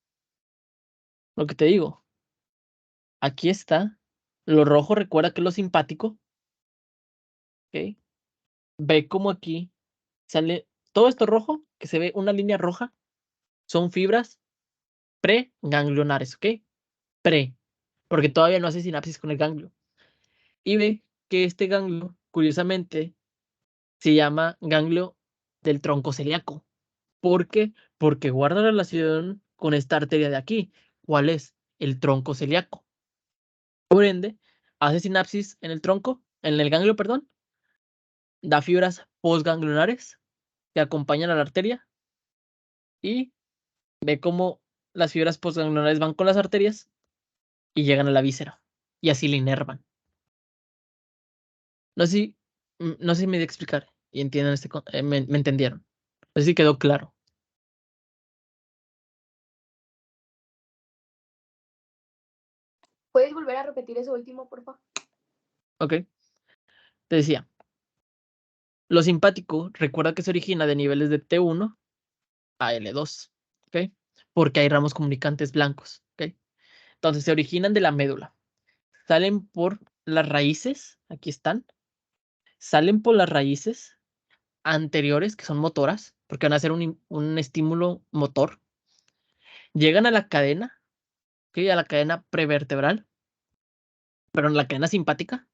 lo que te digo. Aquí está. Lo rojo, recuerda que es lo simpático. ¿Ok? Ve cómo aquí sale todo esto rojo, que se ve una línea roja, son fibras preganglionares, ¿ok? Pre, porque todavía no hace sinapsis con el ganglio. Y ve que este ganglio, curiosamente, se llama ganglio del tronco celíaco. ¿Por qué? Porque guarda relación con esta arteria de aquí. ¿Cuál es? El tronco celíaco. Por ende, hace sinapsis en el tronco, en el ganglio, perdón, da fibras postganglionares que acompañan a la arteria y ve cómo las fibras postganglionares van con las arterias y llegan a la víscera y así la inervan. No sé si, no sé si me di a explicar y entienden me entendieron. No sé si quedó claro. ¿Puedes volver a repetir eso último, por favor? Ok. Te decía, lo simpático, recuerda que se origina de niveles de T1 a L2, ¿ok? Porque hay ramos comunicantes blancos, ¿ok? Entonces se originan de la médula, salen por las raíces, aquí están, salen por las raíces anteriores, que son motoras, porque van a hacer un estímulo motor, llegan a la cadena, ¿ok? A la cadena prevertebral, pero en la cadena simpática,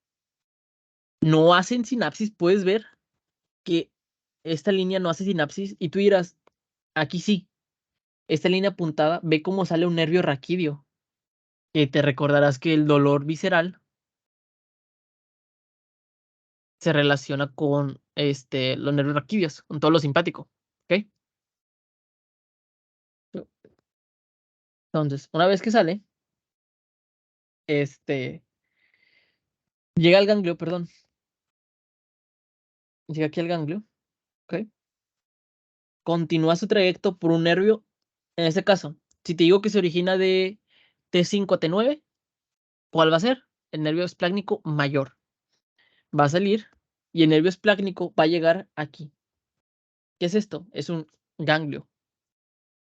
no hacen sinapsis, puedes ver que esta línea no hace sinapsis y tú dirás, aquí sí, esta línea apuntada, ve cómo sale un nervio raquídeo, que te recordarás que el dolor visceral se relaciona con los nervios raquídeos, con todo lo simpático, ¿ok? Entonces, una vez que sale, llega al ganglio, perdón, llega aquí al ganglio, ¿ok? Continúa su trayecto por un nervio, en este caso, si te digo que se origina de T5 a T9, ¿cuál va a ser? El nervio esplácnico mayor. Va a salir y el nervio esplácnico va a llegar aquí. ¿Qué es esto? Es un ganglio.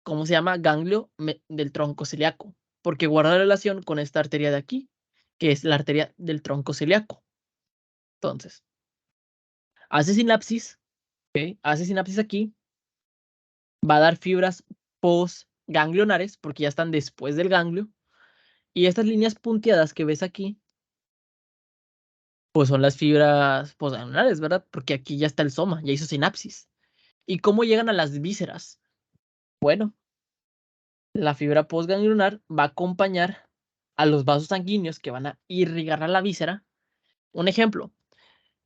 ¿Cómo se llama? Ganglio del tronco celíaco, porque guarda relación con esta arteria de aquí, que es la arteria del tronco celíaco. Entonces, hace sinapsis, ¿ok? Hace sinapsis aquí, va a dar fibras postganglionares, porque ya están después del ganglio, y estas líneas punteadas que ves aquí, pues son las fibras postganglionares, ¿verdad? Porque aquí ya está el soma, ya hizo sinapsis. ¿Y cómo llegan a las vísceras? Bueno, la fibra postganglionar va a acompañar a los vasos sanguíneos que van a irrigar a la víscera. Un ejemplo,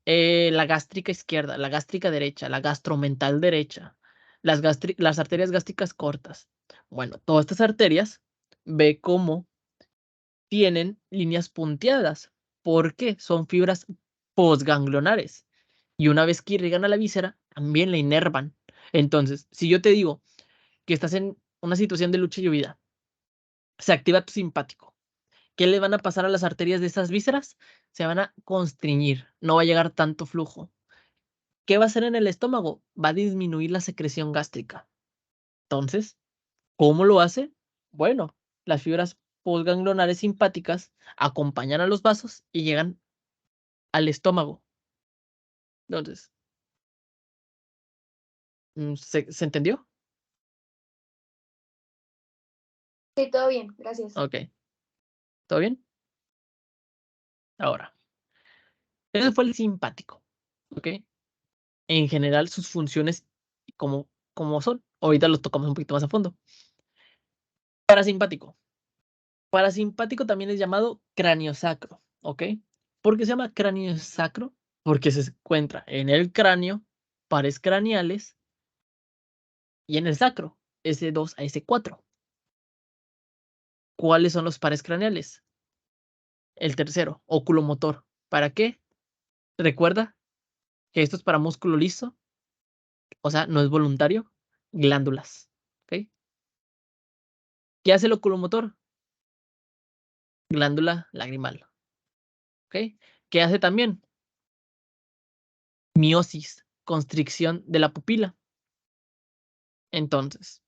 la gástrica izquierda, la gástrica derecha, la gastromental derecha, las arterias gástricas cortas. Bueno, todas estas arterias ve cómo tienen líneas punteadas. ¿Por qué? Son fibras postganglionares. Y una vez que irrigan a la víscera, también la inervan. Entonces, si yo te digo que estás en una situación de lucha y huida, se activa tu simpático. ¿qué le van a pasar a las arterias de esas vísceras? Se van a constriñir, no va a llegar tanto flujo. ¿Qué va a hacer en el estómago? Va a disminuir la secreción gástrica. Entonces, ¿cómo lo hace? Bueno, las fibras postganglionares simpáticas acompañan a los vasos y llegan al estómago. Entonces, ¿se entendió? Sí, todo bien, gracias. Ok, ¿todo bien? Ahora, ese fue el simpático, ¿ok? En general, sus funciones como son. Ahorita los tocamos un poquito más a fondo. Parasimpático. Parasimpático también es llamado craniosacro, ¿ok? ¿Por qué se llama craniosacro? Porque se encuentra en el cráneo, pares craneales, y en el sacro, S2 a S4. ¿Cuáles son los pares craneales? El tercero, oculomotor. ¿Para qué? Recuerda que esto es para músculo liso, o sea, no es voluntario, glándulas, ¿ok? ¿Qué hace el oculomotor? Glándula lagrimal, ¿ok? ¿Qué hace también? Miosis, constricción de la pupila. Entonces,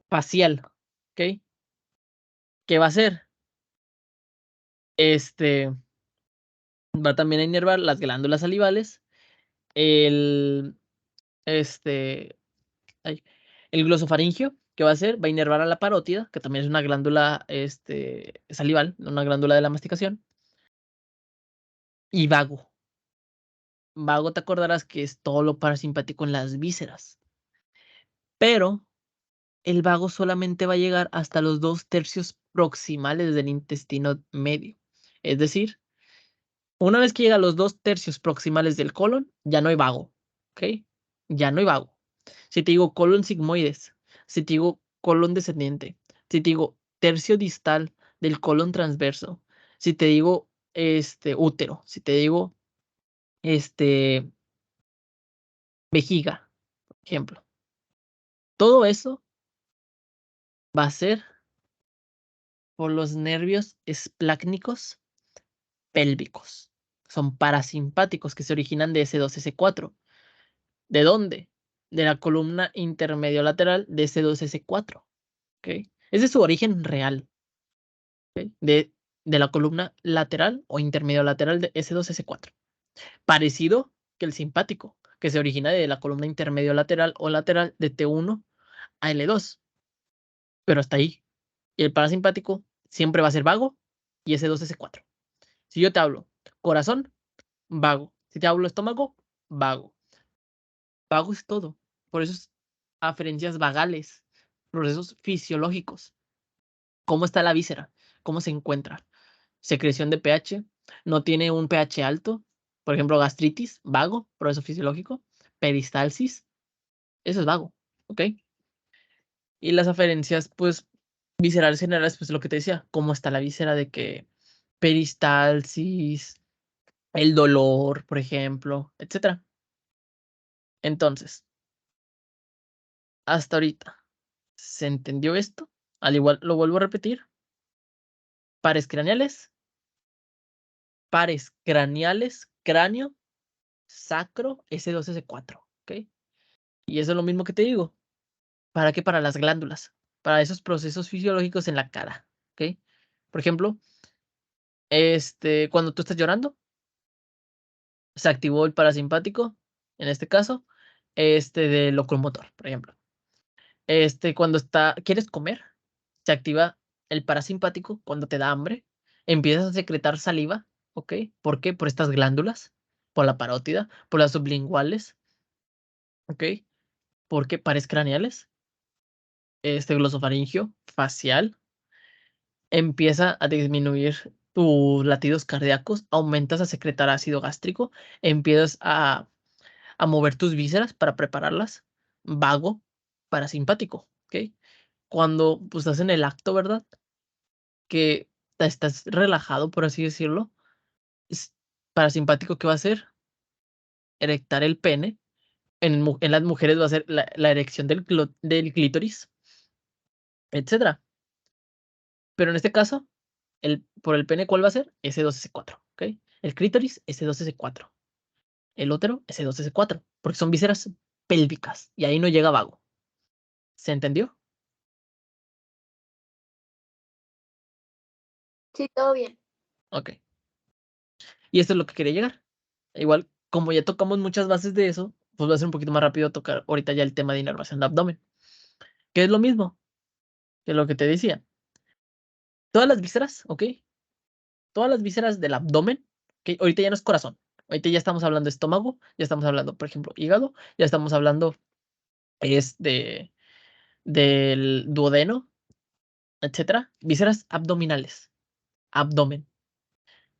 facial, ¿ok? ¿Qué va a hacer? Va también a inervar las glándulas salivales, el, este, ay, el glosofaringio, ¿qué va a hacer? Va a inervar a la parótida, que también es una glándula, salival, una glándula de la masticación, y vago. Vago te acordarás que es todo lo parasimpático en las vísceras, pero el vago solamente va a llegar hasta los 2/3 proximales del intestino medio. Es decir, una vez que llega a los 2/3 proximales del colon, ya no hay vago, ¿ok? Ya no hay vago. Si te digo colon sigmoides, si te digo colon descendente, si te digo tercio distal del colon transverso, si te digo útero, si te digo este vejiga, por ejemplo, todo eso va a ser por los nervios esplácnicos pélvicos. Son parasimpáticos que se originan de S2, S4. ¿De dónde? De la columna intermedio lateral de S2, S4. ¿Ok? Ese es su origen real. ¿Ok? De la columna lateral o intermedio lateral de S2, S4. Parecido que el simpático, que se origina de la columna intermedio lateral o lateral de T1 a L2. Pero hasta ahí. Y el parasimpático siempre va a ser vago y S2, S4. Si yo te hablo corazón, vago. Si te hablo estómago, vago. Vago es todo. Por eso es aferencias vagales, procesos fisiológicos. ¿Cómo está la víscera? ¿Cómo se encuentra? Secreción de pH. No tiene un pH alto. Por ejemplo, gastritis, vago, proceso fisiológico. Peristalsis, eso es vago. ¿Ok? Y las aferencias, pues, viscerales generales, pues lo que te decía, cómo está la víscera de que peristalsis, el dolor, por ejemplo, etcétera. Entonces, hasta ahorita, ¿se entendió esto? Al igual, lo vuelvo a repetir. Pares craneales, cráneo, sacro, S2, S4. ¿Ok? Y eso es lo mismo que te digo. ¿Para qué? Para las glándulas. Para esos procesos fisiológicos en la cara. ¿Ok? Por ejemplo, cuando tú estás llorando, se activó el parasimpático, en este caso, del locomotor, por ejemplo. Cuando quieres comer, se activa el parasimpático cuando te da hambre, empiezas a secretar saliva, ¿ok? ¿Por qué? Por estas glándulas, por la parótida, por las sublinguales, ¿ok? ¿Por qué? Pares craneales, glosofaringio, facial, empieza a disminuir tus latidos cardíacos, aumentas a secretar ácido gástrico, empiezas a mover tus vísceras para prepararlas, vago, parasimpático, ¿ok? Cuando pues, estás en el acto, ¿verdad? Que estás relajado, por así decirlo, es parasimpático, ¿qué va a hacer? Erectar el pene. En las mujeres va a ser la erección del clítoris, etcétera. Pero en este caso, por el pene, ¿cuál va a ser? S2S4, ¿ok? El clítoris, S2S4. El útero, S2S4, porque son vísceras pélvicas y ahí no llega vago. ¿Se entendió? Sí, todo bien. Ok. Y esto es lo que quería llegar. Igual, como ya tocamos muchas bases de eso, pues va a ser un poquito más rápido tocar ahorita ya el tema de inervación de abdomen. Que es lo mismo que lo que te decía. Todas las vísceras, ¿ok? Todas las vísceras del abdomen, que ahorita ya no es corazón. Ahorita ya estamos hablando de estómago, ya estamos hablando, por ejemplo, hígado, ya estamos hablando del duodeno, etcétera. Vísceras abdominales. Abdomen.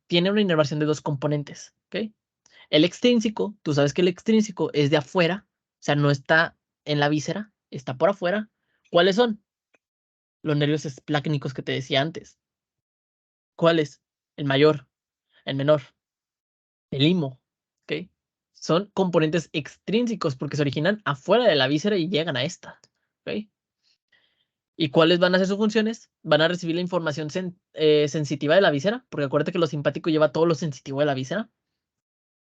Tiene una inervación de dos componentes, ¿ok? El extrínseco, tú sabes que el extrínseco es de afuera, o sea, no está en la víscera, está por afuera. ¿Cuáles son? Los nervios esplácnicos que te decía antes. ¿Cuáles? El mayor, el menor, el himo, ¿ok? Son componentes extrínsecos porque se originan afuera de la víscera y llegan a esta, ¿ok? ¿Y cuáles van a ser sus funciones? Van a recibir la información sensitiva de la víscera, porque acuérdate que lo simpático lleva todo lo sensitivo de la víscera,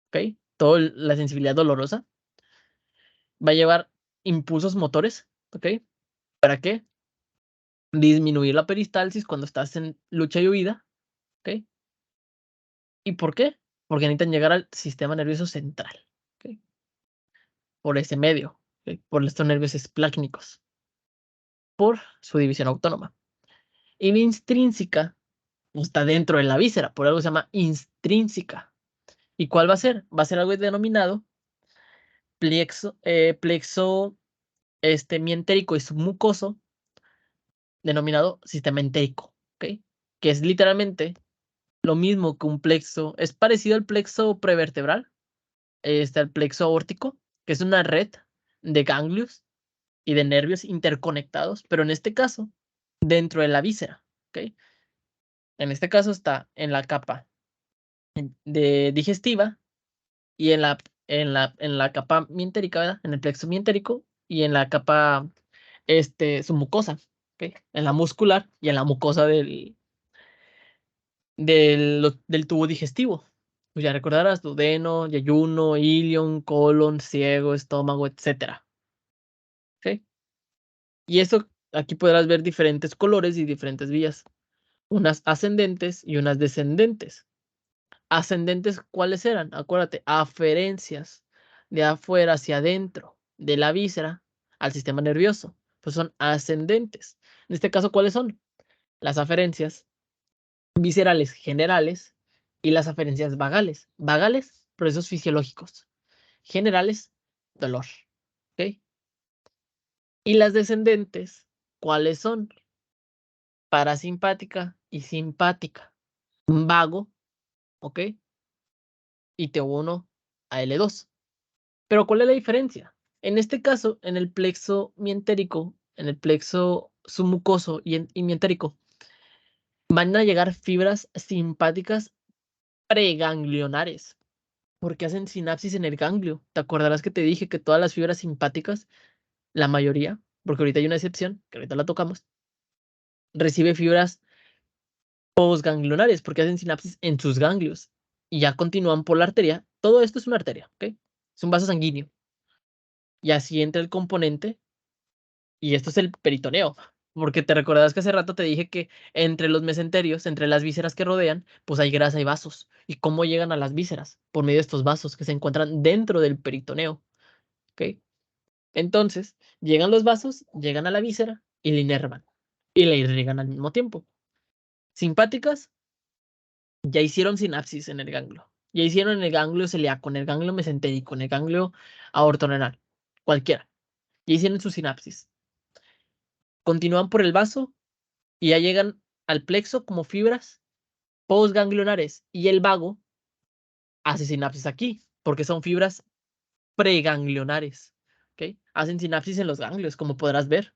¿ok? Toda la sensibilidad dolorosa. Va a llevar impulsos motores, ¿ok? ¿Para qué? Disminuir la peristalsis cuando estás en lucha y huida, ¿ok? ¿Y por qué? Porque necesitan llegar al sistema nervioso central, ¿ok? Por ese medio, ¿ok? Por estos nervios esplácnicos, por su división autónoma. Y la intrínseca está dentro de la víscera, por algo se llama intrínseca. ¿Y cuál va a ser? Va a ser algo denominado plexo mientérico y submucoso, denominado sistema entérico, ¿ok? Que es literalmente lo mismo que un plexo, es parecido al plexo prevertebral, está el plexo aórtico, que es una red de ganglios y de nervios interconectados, pero en este caso, dentro de la víscera, ¿ok? En este caso está en la capa de digestiva y en la capa mientérica, ¿verdad? En el plexo mientérico y en la capa submucosa, ¿ok? En la muscular y en la mucosa del tubo digestivo. Pues ya recordarás, duodeno, yeyuno, ilion, colon, ciego, estómago, etcétera. ¿Ok? Y eso aquí podrás ver diferentes colores y diferentes vías. Unas ascendentes y unas descendentes. Ascendentes, ¿cuáles eran? Acuérdate, aferencias de afuera hacia adentro, de la víscera al sistema nervioso. Pues son ascendentes. En este caso, ¿cuáles son? Las aferencias viscerales generales y las aferencias vagales. Vagales, procesos fisiológicos. Generales, dolor. ¿Ok? Y las descendentes, ¿cuáles son? Parasimpática y simpática. Vago, ¿ok? Y T1 a L2. Pero ¿cuál es la diferencia? En este caso, en el plexo mientérico, en el plexo submucoso y mientérico, van a llegar fibras simpáticas preganglionares, porque hacen sinapsis en el ganglio. ¿Te acordarás que te dije que todas las fibras simpáticas, la mayoría, porque ahorita hay una excepción, que ahorita la tocamos, recibe fibras postganglionares, porque hacen sinapsis en sus ganglios y ya continúan por la arteria? Todo esto es una arteria, ¿ok? Es un vaso sanguíneo. Y así entra el componente, y esto es el peritoneo, porque te recordarás que hace rato te dije que entre los mesenterios, entre las vísceras que rodean, pues hay grasa y vasos. ¿Y cómo llegan a las vísceras? Por medio de estos vasos que se encuentran dentro del peritoneo, ¿ok? Entonces, llegan los vasos, llegan a la víscera y la inervan y la irrigan al mismo tiempo. Simpáticas, ya hicieron sinapsis en el ganglio. Ya hicieron en el ganglio celíaco, en el ganglio mesentérico, en el ganglio aortorenal, cualquiera. Ya hicieron su sinapsis. Continúan por el vaso y ya llegan al plexo como fibras postganglionares. Y el vago hace sinapsis aquí, porque son fibras preganglionares. ¿Ok? Hacen sinapsis en los ganglios, como podrás ver.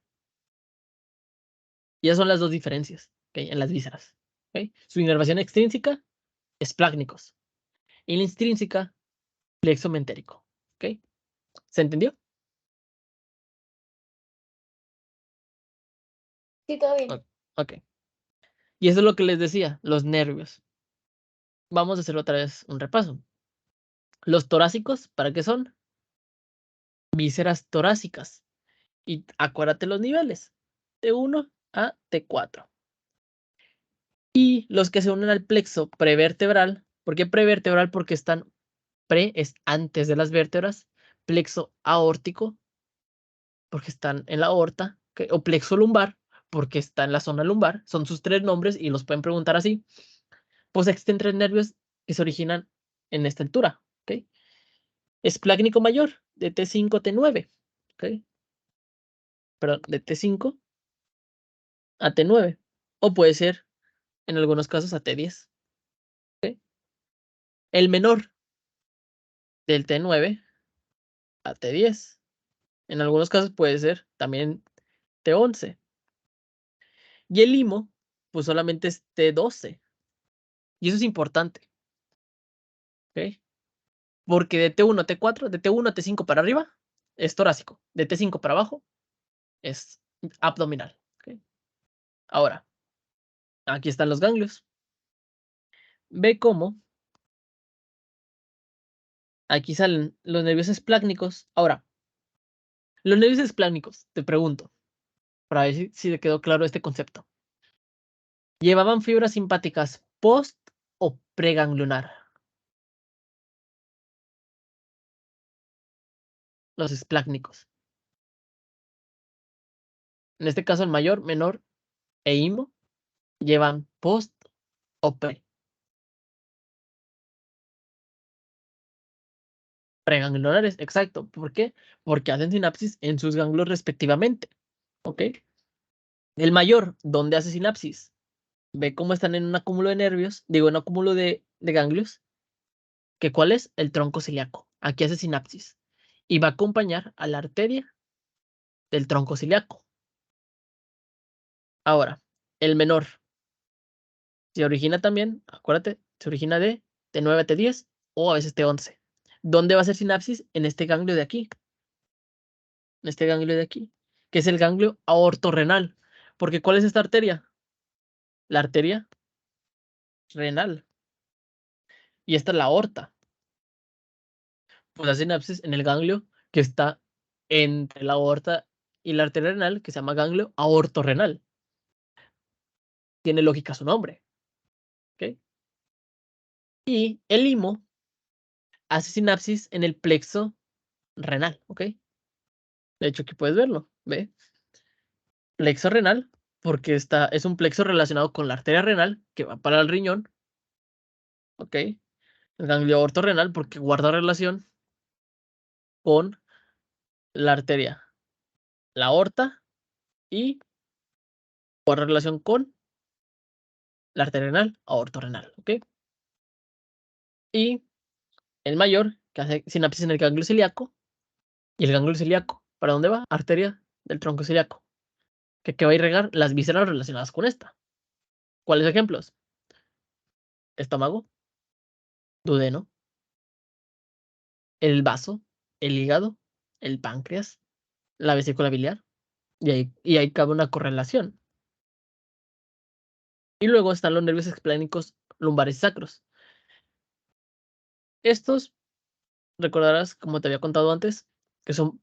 Y esas son las dos diferencias, ¿ok? En las vísceras. ¿Ok? Su inervación extrínseca, esplácnicos. Y la intrínseca, plexo mentérico. ¿Ok? ¿Se entendió? Sí, todo bien. Ok. Y eso es lo que les decía, los nervios. Vamos a hacer otra vez un repaso. Los torácicos, ¿para qué son? Vísceras torácicas. Y acuérdate los niveles, T1 a T4. Y los que se unen al plexo prevertebral, ¿por qué prevertebral? Porque están, pre es antes de las vértebras, plexo aórtico, porque están en la aorta, ¿okay? O plexo lumbar, porque está en la zona lumbar, son sus tres nombres y los pueden preguntar así. Pues existen tres nervios que se originan en esta altura, ¿ok? Esplácnico mayor, de T5 a T9, ¿ok? Perdón, de T5 a T9, o puede ser, en algunos casos, a T10, ¿ok? El menor, del T9 a T10, en algunos casos puede ser también T11, y el limo, pues solamente es T12, y eso es importante, ¿ok? Porque de T1 a T4, de T1 a T5 para arriba, es torácico, de T5 para abajo, es abdominal, ¿ok? Ahora, aquí están los ganglios. Ve cómo aquí salen los nervios esplácnicos. Ahora, los nervios esplácnicos, te pregunto, para ver si te quedó claro este concepto. ¿Llevaban fibras simpáticas post o preganglionar? Los esplácnicos. En este caso, el mayor, menor e imo llevan post o pre. Preganglionares, exacto. ¿Por qué? Porque hacen sinapsis en sus ganglios respectivamente. ¿Ok? El mayor, ¿dónde hace sinapsis? Ve cómo están en un acúmulo de nervios, digo, en un acúmulo de ganglios, que cuál es el tronco ciliaco. Aquí hace sinapsis y va a acompañar a la arteria del tronco ciliaco. Ahora, el menor se origina también, acuérdate, se origina de T9 a T10 o a veces T11. ¿Dónde va a hacer sinapsis? En este ganglio de aquí, en este ganglio de aquí, que es el ganglio aortorrenal. Porque ¿cuál es esta arteria? La arteria renal. Y esta es la aorta. Pues la sinapsis en el ganglio que está entre la aorta y la arteria renal, que se llama ganglio aortorrenal. Tiene lógica su nombre, ¿ok? Y el limo hace sinapsis en el plexo renal, ¿ok? De hecho, aquí puedes verlo, ¿ve? Plexo renal, porque es un plexo relacionado con la arteria renal que va para el riñón, ¿ok? El ganglio aortorrenal porque guarda relación con la arteria, la aorta y guarda relación con la arteria renal, aortorrenal, ¿ok? Y el mayor, que hace sinapsis en el ganglio celíaco, y el ganglio celíaco, ¿para dónde va? Arteria del tronco celíaco, que va a irrigar las vísceras relacionadas con esta. ¿Cuáles ejemplos? Estómago, duodeno, el vaso, el hígado, el páncreas, la vesícula biliar, y ahí cabe una correlación. Y luego están los nervios esplánicos lumbares y sacros. Estos, recordarás, como te había contado antes, que son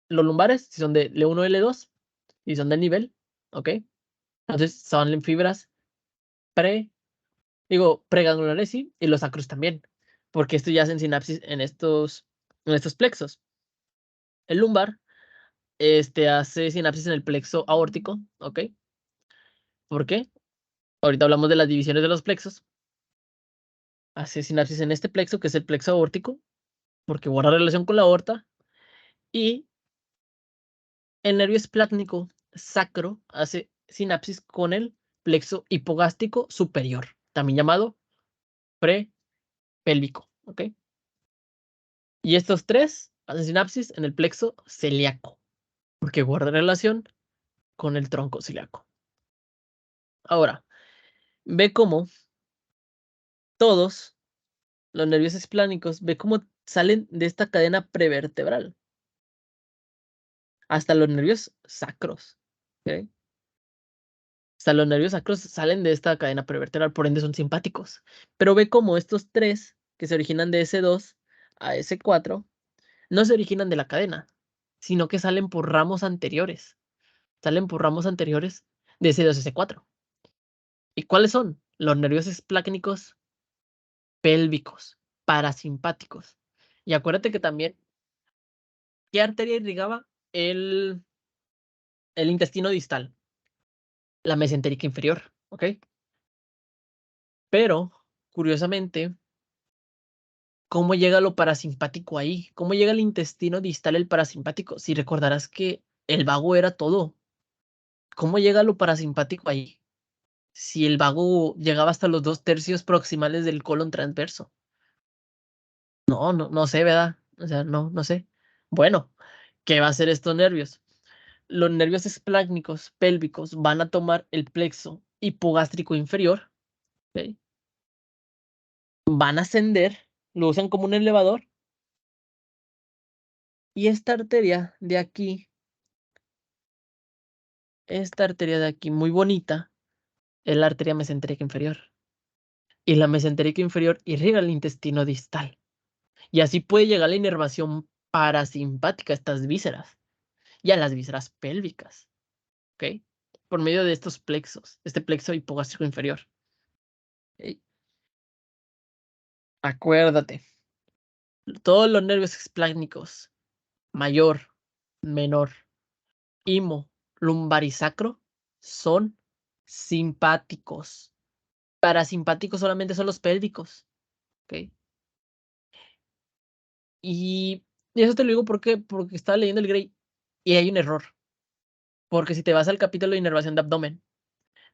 los lumbares, si son de L1 L2, y son del nivel, ¿ok? Entonces son en fibras preganglionares, sí, y los sacros también, porque estos ya hacen sinapsis en estos plexos. El lumbar hace sinapsis en el plexo aórtico, ¿ok? ¿Por qué? Ahorita hablamos de las divisiones de los plexos. Hace sinapsis en este plexo, que es el plexo aórtico, porque guarda relación con la aorta. Y el nervio esplácnico sacro hace sinapsis con el plexo hipogástrico superior, también llamado prepélvico, ¿ok? Y estos tres hacen sinapsis en el plexo celíaco, porque guarda relación con el tronco celíaco. Ahora, ve cómo todos los nervios esplánicos, ve cómo salen de esta cadena prevertebral, hasta los nervios sacros, ¿ok? O sea, los nervios sacros salen de esta cadena prevertebral, por ende son simpáticos. Pero ve cómo estos tres que se originan de S2 a S4 no se originan de la cadena, sino que salen por ramos anteriores. Salen por ramos anteriores de S2 a S4. ¿Y cuáles son? Los nervios esplácnicos pélvicos, parasimpáticos. Y acuérdate que también, ¿qué arteria irrigaba el intestino distal? La mesentérica inferior, ¿ok? Pero, curiosamente, ¿cómo llega lo parasimpático ahí? ¿Cómo llega el intestino distal el parasimpático? Si recordarás que el vago era todo. ¿Cómo llega lo parasimpático ahí? Si el vago llegaba hasta los 2/3 proximales del colon transverso. No sé, ¿verdad? O sea, no sé. Bueno, ¿qué va a hacer estos nervios? Los nervios esplácnicos pélvicos van a tomar el plexo hipogástrico inferior, ¿ok? Van a ascender, lo usan como un elevador, y esta arteria de aquí, muy bonita, es la arteria mesentérica inferior. Y la mesentérica inferior irriga el intestino distal. Y así puede llegar la inervación parasimpática a estas vísceras y a las vísceras pélvicas, ¿ok? Por medio de estos plexos, este plexo hipogástrico inferior. ¿Ok? Acuérdate, todos los nervios esplácnicos, mayor, menor, imo, lumbar y sacro, son simpáticos. Parasimpáticos solamente son los pélvicos, ¿ok? Y eso te lo digo porque estaba leyendo el Grey y hay un error. Porque si te vas al capítulo de inervación de abdomen,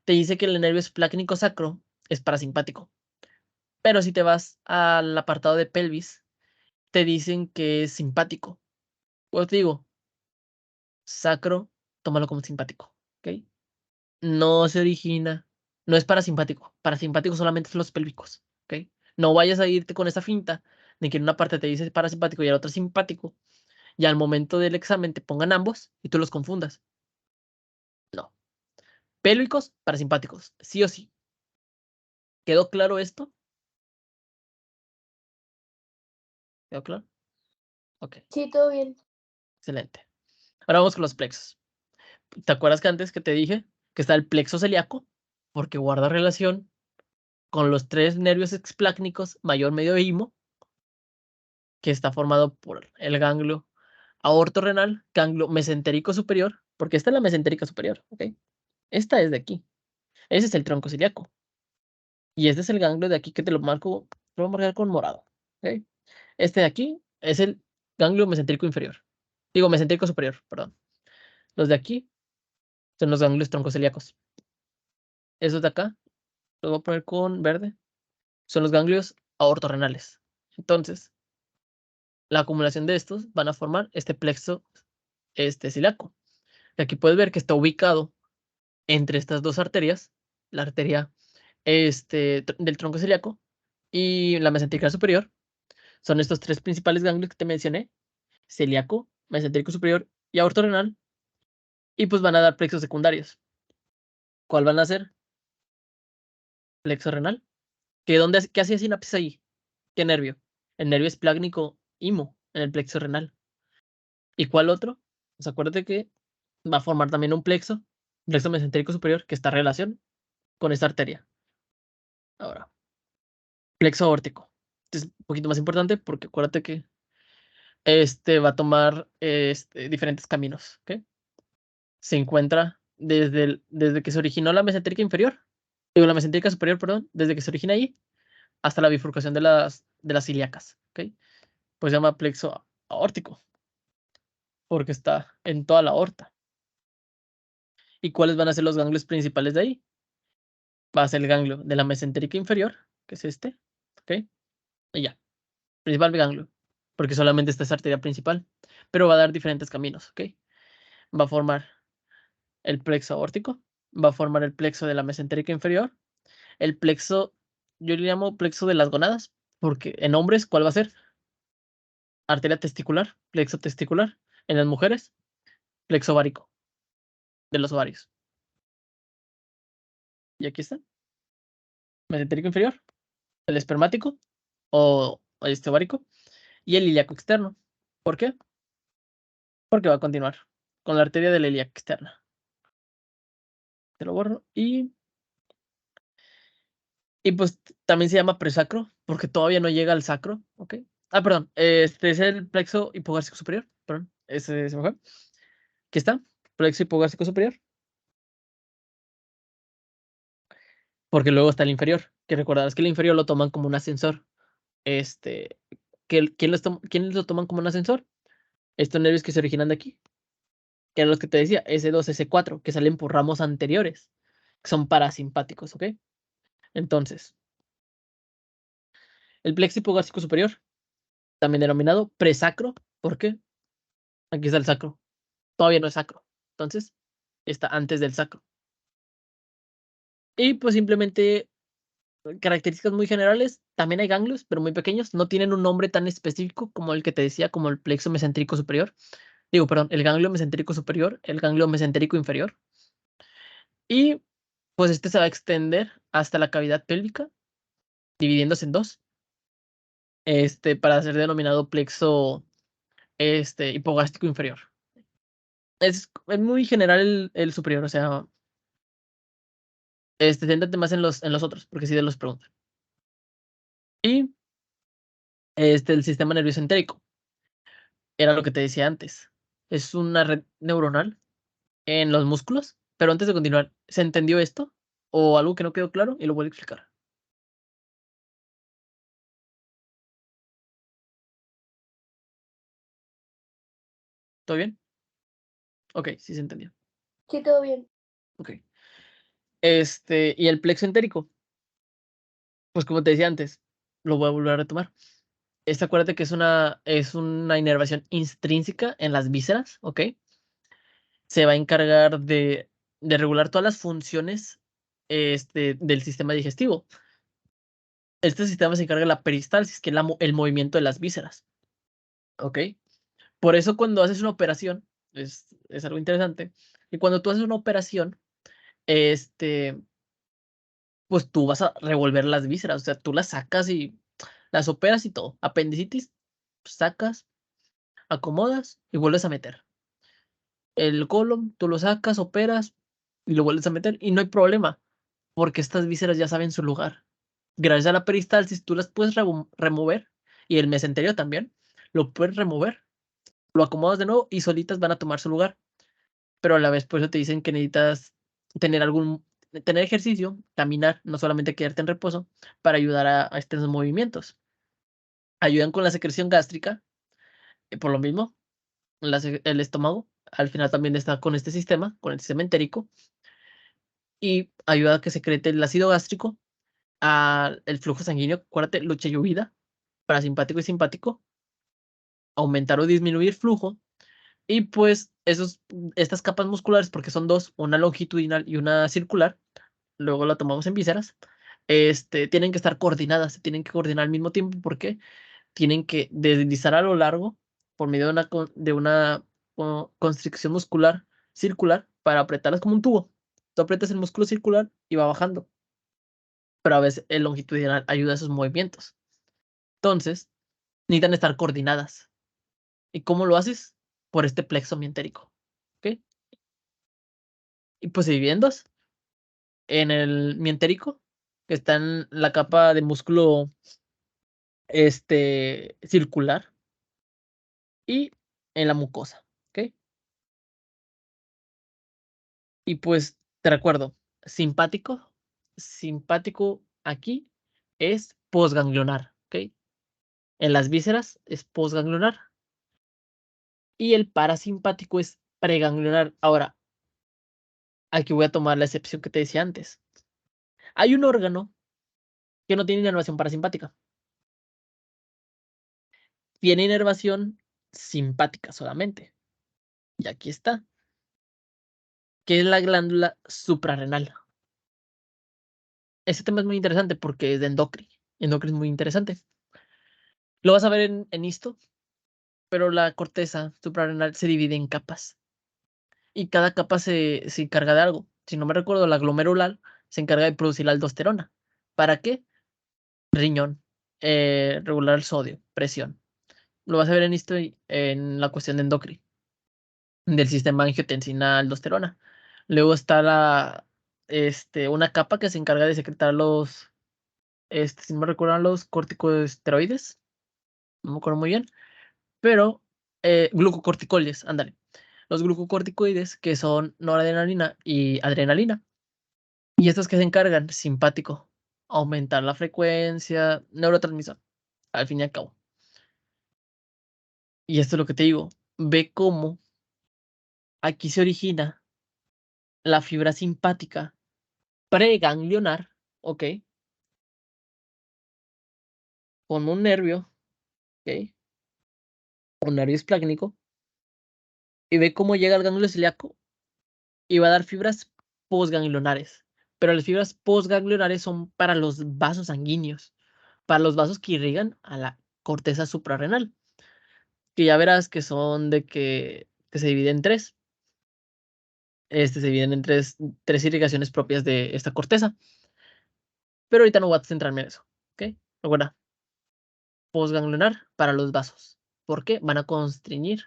te dice que el nervio esplácnico sacro es parasimpático. Pero si te vas al apartado de pelvis, te dicen que es simpático. Pues te digo, sacro, tómalo como simpático, ¿ok? No se origina, no es parasimpático. Parasimpático solamente son los pélvicos, ¿ok? No vayas a irte con esa finta de que en una parte te dice parasimpático y en la otra simpático, y al momento del examen te pongan ambos y tú los confundas. No. Pélvicos, parasimpáticos, sí o sí. ¿Quedó claro esto? ¿Quedó claro? Ok, Sí, todo bien. excelente. Ahora vamos con los plexos. ¿Te acuerdas que antes que te dije que está el plexo celíaco? Porque guarda relación con los tres nervios explácnicos mayor, medio e imo, que está formado por el ganglio aortorrenal, ganglio mesentérico superior, porque esta es la mesentérica superior, ¿ok? Esta es de aquí. Ese es el tronco celíaco. Y este es el ganglio de aquí que te lo marco, lo voy a marcar con morado, ¿ok? Este de aquí es el ganglio mesentérico inferior. Digo, mesentérico superior, perdón. Los de aquí son los ganglios troncoceliacos. Esos de acá, los voy a poner con verde, son los ganglios aortorrenales. Entonces, la acumulación de estos van a formar este plexo ciliaco. Y aquí puedes ver que está ubicado entre estas dos arterias, la arteria del tronco celíaco y la mesentérica superior. Son estos tres principales ganglios que te mencioné: celíaco, mesentérico superior y aortorrenal. Y pues van a dar plexos secundarios. ¿Cuál van a ser? Plexo renal. ¿Qué hacía sinapsis ahí? ¿Qué nervio? El nervio esplácnico imo en el plexo renal. ¿Y cuál otro? Pues acuérdate que va a formar también un plexo mesentérico superior, que está en relación con esta arteria. Ahora, plexo aórtico. Este es un poquito más importante porque acuérdate que este va a tomar diferentes caminos, ¿ok? Se encuentra desde que se originó la mesentérica inferior, digo, la mesentérica superior, perdón, desde que se origina ahí hasta la bifurcación de las ilíacas, ¿ok? Pues se llama plexo aórtico porque está en toda la aorta. ¿Y cuáles van a ser los ganglios principales de ahí? Va a ser el ganglio de la mesentérica inferior, que es este, ¿ok? Y ya, principal ganglio, porque solamente esta es arteria principal, pero va a dar diferentes caminos, ¿ok? Va a formar el plexo aórtico, va a formar el plexo de la mesentérica inferior, el plexo, yo le llamo plexo de las gonadas, porque en hombres, ¿cuál va a ser? Arteria testicular, plexo testicular. En las mujeres, plexo ovárico, de los ovarios. Y aquí está. Mesentérico inferior, el espermático o ovárico y el ilíaco externo. ¿Por qué? Porque va a continuar con la arteria de la ilíaca externa. Te lo borro y pues también se llama presacro porque todavía no llega al sacro, ¿ok? Ah, perdón, este es el plexo hipogástrico superior, perdón, ese se me fue. Aquí está, plexo hipogástrico superior. Porque luego está el inferior, que recordarás que el inferior lo toman como un ascensor. Este, ¿quiénes lo toman como un ascensor? Estos nervios que se originan de aquí, que eran los que te decía, S2, S4, que salen por ramos anteriores, que son parasimpáticos, ¿ok? Entonces, el plexo hipogástrico superior, también denominado presacro, ¿por qué? Aquí está el sacro, todavía no es sacro, entonces está antes del sacro. Y pues simplemente características muy generales, también hay ganglios, pero muy pequeños, no tienen un nombre tan específico como el que te decía, como el plexo mesentérico superior. Digo, perdón, el ganglio mesentérico superior, el ganglio mesentérico inferior. Y pues este se va a extender hasta la cavidad pélvica, dividiéndose en dos, para ser denominado plexo hipogástrico inferior. Es muy general el superior, o sea, céntrate más en los otros, porque sí de los preguntan. Y el sistema nervioso entérico, era lo que te decía antes. Es una red neuronal en los músculos, pero antes de continuar, ¿se entendió esto? ¿O algo que no quedó claro? Y lo voy a explicar. ¿Todo bien? Ok, sí se entendió. Sí, todo bien. Ok. Y el plexo entérico, pues como te decía antes, lo voy a volver a retomar. Acuérdate que es una inervación intrínseca en las vísceras, ¿ok? Se va a encargar de regular todas las funciones del sistema digestivo. Este sistema se encarga de la peristalsis, que es el movimiento de las vísceras, ¿ok? Por eso cuando haces una operación, es algo interesante, y cuando tú haces una operación, este, pues tú vas a revolver las vísceras, o sea, tú las sacas y las operas y todo. Apendicitis, sacas, acomodas y vuelves a meter. El colon, tú lo sacas, operas y lo vuelves a meter y no hay problema, porque estas vísceras ya saben su lugar. Gracias a la peristalsis, tú las puedes remover y el mesenterio también, lo puedes remover, lo acomodas de nuevo y solitas van a tomar su lugar. Pero a la vez, por eso te dicen que necesitas tener ejercicio, caminar, no solamente quedarte en reposo, para ayudar a estos movimientos. Ayudan con la secreción gástrica, por lo mismo, el estómago, al final también está con este sistema, con el sistema entérico, y ayuda a que secrete el ácido gástrico, el flujo sanguíneo, acuérdate, lucha y huida, parasimpático y simpático, aumentar o disminuir flujo, y pues estas capas musculares, porque son dos, una longitudinal y una circular, luego la tomamos en vísceras, tienen que estar coordinadas, se tienen que coordinar al mismo tiempo porque tienen que deslizar a lo largo por medio de una constricción muscular circular para apretarlas como un tubo. Tú aprietas el músculo circular y va bajando, pero a veces el longitudinal ayuda a esos movimientos. Entonces, necesitan estar coordinadas. ¿Y cómo lo haces? Por este plexo mientérico. ¿Ok? Y pues se divide en dos. En el mientérico, que está en la capa de músculo circular, y en la mucosa, ¿ok? Y pues te recuerdo, simpático aquí es posganglionar, ¿ok? En las vísceras es posganglionar y el parasimpático es preganglionar. Ahora, aquí voy a tomar la excepción que te decía antes. Hay un órgano que no tiene inervación parasimpática, tiene inervación simpática solamente. Y aquí está, que es la glándula suprarrenal. Ese tema es muy interesante porque es de endocrin. Endocrin es muy interesante. Lo vas a ver en esto, pero la corteza suprarrenal se divide en capas y cada capa se encarga de algo. Si no me recuerdo, la glomerular se encarga de producir la aldosterona. ¿Para qué? Riñón, regular el sodio, presión. Lo vas a ver en esto en la cuestión de endocrino, del sistema angiotensina-aldosterona. Luego está una capa que se encarga de secretar si no me recuerdan, los corticosteroides, no me acuerdo muy bien, pero glucocorticoides, ándale. Los glucocorticoides que son noradrenalina y adrenalina. Y estos que se encargan, simpático, aumentar la frecuencia, neurotransmisor, al fin y al cabo. Y esto es lo que te digo, ve cómo aquí se origina la fibra simpática preganglionar, ¿ok? Con un nervio, ¿ok? Un nervio esplácnico, y ve cómo llega al ganglio celíaco y va a dar fibras posganglionares. Pero las fibras posganglionares son para los vasos sanguíneos, para los vasos que irrigan a la corteza suprarrenal, que ya verás que son que se dividen en tres. Se dividen en tres irrigaciones propias de esta corteza. Pero ahorita no voy a centrarme en eso, ¿ok? Recuerda, posganglionar para los vasos. ¿Por qué? Van a constreñir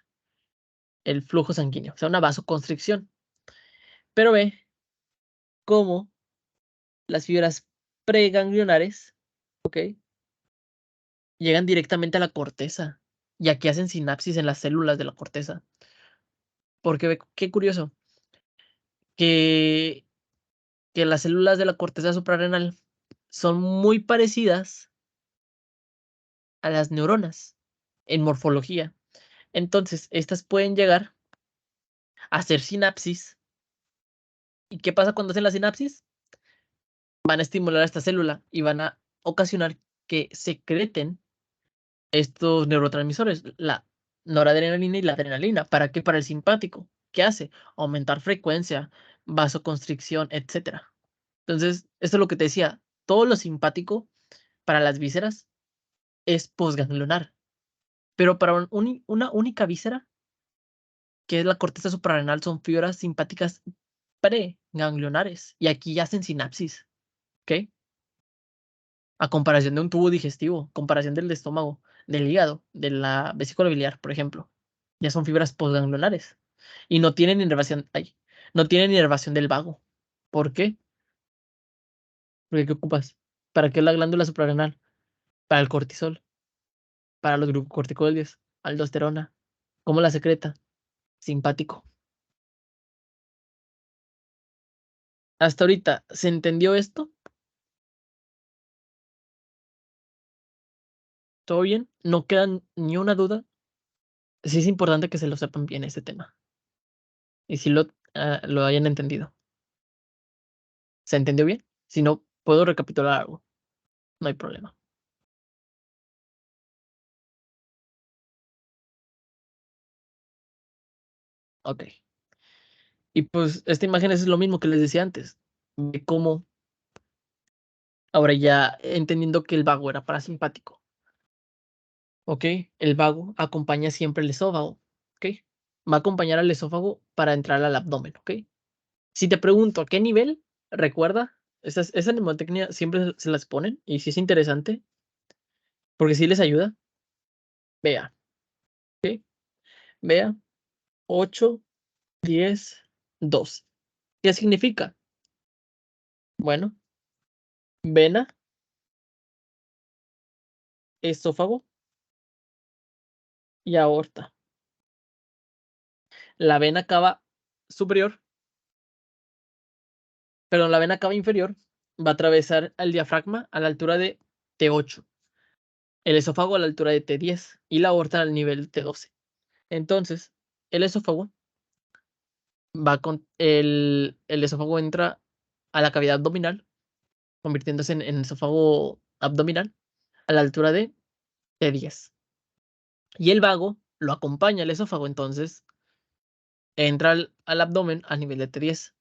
el flujo sanguíneo, o sea, una vasoconstricción. Pero ve cómo las fibras preganglionares, ¿ok? Llegan directamente a la corteza y aquí hacen sinapsis en las células de la corteza. Porque ve, qué curioso, que, que las células de la corteza suprarrenal son muy parecidas a las neuronas en morfología. Entonces, estas pueden llegar a hacer sinapsis. ¿Y qué pasa cuando hacen la sinapsis? Van a estimular a esta célula y van a ocasionar que secreten estos neurotransmisores, la noradrenalina y la adrenalina. ¿Para qué? Para el simpático. ¿Qué hace? Aumentar frecuencia, vasoconstricción, etcétera. Entonces, esto es lo que te decía. Todo lo simpático para las vísceras es posganglionar. Pero para una única víscera, que es la corteza suprarrenal, son fibras simpáticas preganglionares. Y aquí ya hacen sinapsis. ¿Ok? A comparación de un tubo digestivo, comparación del estómago, del hígado, de la vesícula biliar, por ejemplo. Ya son fibras postganglionares. Y no tienen inervación, no tienen inervación del vago. ¿Por qué? Porque ¿qué ocupas? ¿Para qué la glándula suprarrenal? Para el cortisol, para los glucocorticoides, aldosterona. ¿Cómo la secreta? Simpático. Hasta ahorita, ¿se entendió esto? ¿Todo bien? ¿No queda ni una duda? Sí es importante que se lo sepan bien este tema. Y si lo hayan entendido. ¿Se entendió bien? Si no, puedo recapitular algo. No hay problema. Ok. Y pues esta imagen es lo mismo que les decía antes. De cómo ahora ya entendiendo que el vago era parasimpático. Ok. El vago acompaña siempre el esófago. Ok. Va a acompañar al esófago para entrar al abdomen. Ok. Si te pregunto a qué nivel, recuerda, esa mnemotecnia siempre se las ponen y si es interesante, porque si les ayuda. Vea. Ok. Vea. 8, 10, 12. ¿Qué significa? Bueno, vena, esófago y aorta. La vena cava superior, perdón, la vena cava inferior va a atravesar el diafragma a la altura de T8, el esófago a la altura de T10 y la aorta al nivel T12. Entonces, el esófago el esófago entra a la cavidad abdominal, convirtiéndose en esófago abdominal a la altura de T10. Y el vago lo acompaña el esófago, entonces entra al abdomen a nivel de T10.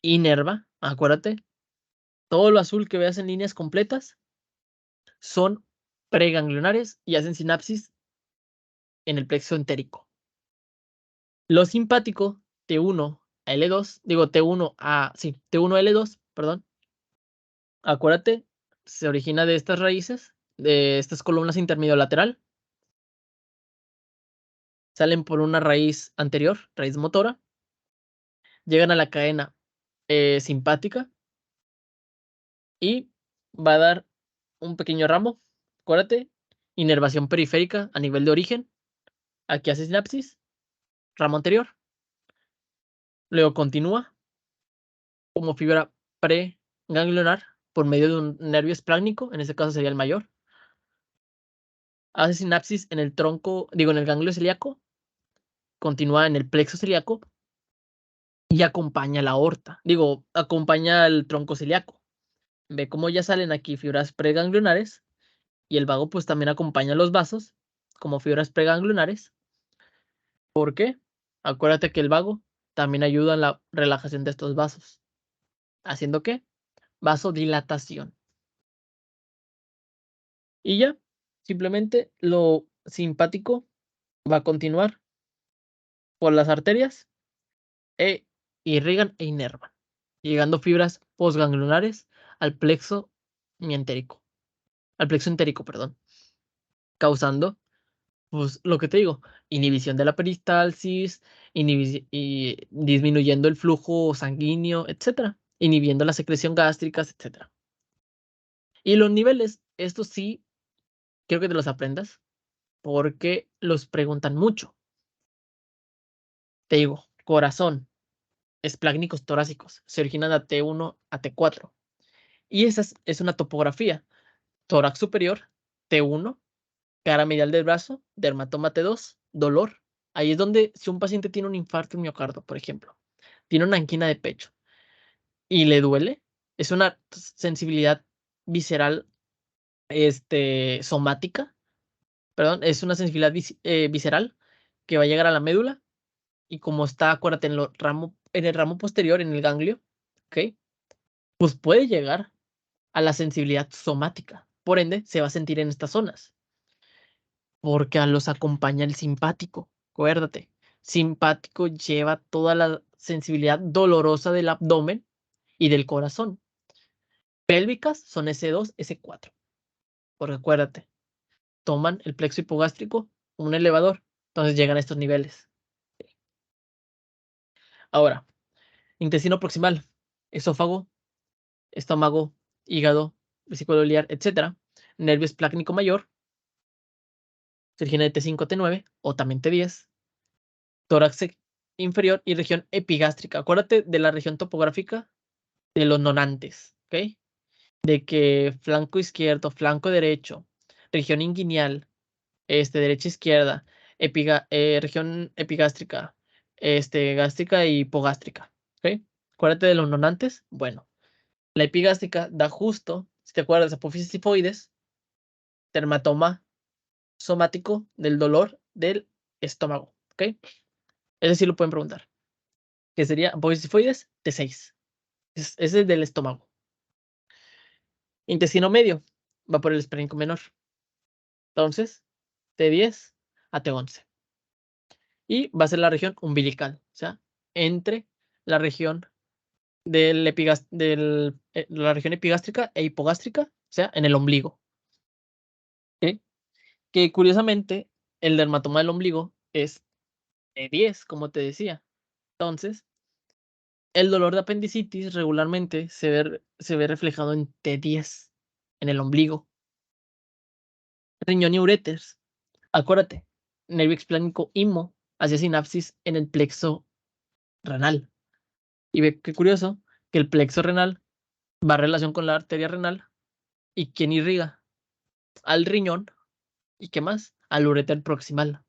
Inerva, acuérdate, todo lo azul que veas en líneas completas son preganglionares y hacen sinapsis en el plexo entérico. Lo simpático, T1 a L2, digo T1 a L2, perdón. Acuérdate, se origina de estas raíces, de estas columnas intermedio-lateral. Salen por una raíz anterior, raíz motora. Llegan a la cadena simpática. Y va a dar un pequeño ramo. Acuérdate, inervación periférica a nivel de origen. Aquí hace sinapsis, ramo anterior. Luego continúa como fibra preganglionar por medio de un nervio esplácnico, en este caso sería el mayor. Hace sinapsis en el tronco, digo, en el ganglio celíaco. Continúa en el plexo celíaco y acompaña la aorta. Digo, acompaña el tronco celíaco. Ve cómo ya salen aquí fibras preganglionares y el vago pues también acompaña los vasos como fibras preganglionares. ¿Por qué? Acuérdate que el vago también ayuda en la relajación de estos vasos. ¿Haciendo qué? Vasodilatación. Y ya, simplemente lo simpático va a continuar por las arterias e irrigan e inervan, llegando fibras postganglionares al plexo mientérico, al plexo entérico, perdón, causando, pues, lo que te digo, inhibición de la peristalsis, y disminuyendo el flujo sanguíneo, etcétera, inhibiendo la secreción gástrica, etcétera. Y los niveles, estos sí, quiero que te los aprendas, porque los preguntan mucho. Te digo, corazón, esplácnicos torácicos, se originan de T1 a T4. Y esa es una topografía. Tórax superior, T1, cara medial del brazo, dermatoma T2, dolor. Ahí es donde, si un paciente tiene un infarto miocardio, por ejemplo, tiene una angina de pecho y le duele, es una sensibilidad visceral, somática, perdón, es una sensibilidad visceral que va a llegar a la médula y como está, acuérdate, en el ramo posterior, en el ganglio, ¿ok? Pues puede llegar a la sensibilidad somática. Por ende, se va a sentir en estas zonas, porque los acompaña el simpático. Acuérdate, simpático lleva toda la sensibilidad dolorosa del abdomen y del corazón. Pélvicas son S2, S4. Porque acuérdate, toman el plexo hipogástrico como un elevador, entonces llegan a estos niveles. Ahora, intestino proximal, esófago, estómago, hígado, vesícula biliar, etcétera. Nervio esplácnico mayor, se origina de T5, T9 o también T10. Tórax inferior y región epigástrica. Acuérdate de la región topográfica de los nonantes, ¿ok? De que flanco izquierdo, flanco derecho, región inguinal, derecha izquierda, región epigástrica, gástrica y hipogástrica, ¿ok? Acuérdate de los nonantes. Bueno, la epigástrica da justo, si te acuerdas, apófisis tifoides, dermatoma somático del dolor del estómago, ¿ok? Ese sí lo pueden preguntar. Que sería apófisis tifoides, T6. Ese es el del estómago. Intestino medio va por el esplénico menor. Entonces, T10 a T11. Y va a ser la región umbilical, o sea, entre la región la región epigástrica e hipogástrica, o sea, en el ombligo. ¿Ok? Que curiosamente, el dermatoma del ombligo es T10, como te decía. Entonces, el dolor de apendicitis regularmente se ve reflejado en T10, en el ombligo. Riñón y uréter. Acuérdate, nervio explánico IMO hacia sinapsis en el plexo renal. Y ve qué curioso que el plexo renal va en relación con la arteria renal. ¿Y quién irriga? Al riñón. ¿Y qué más? Al uréter proximal.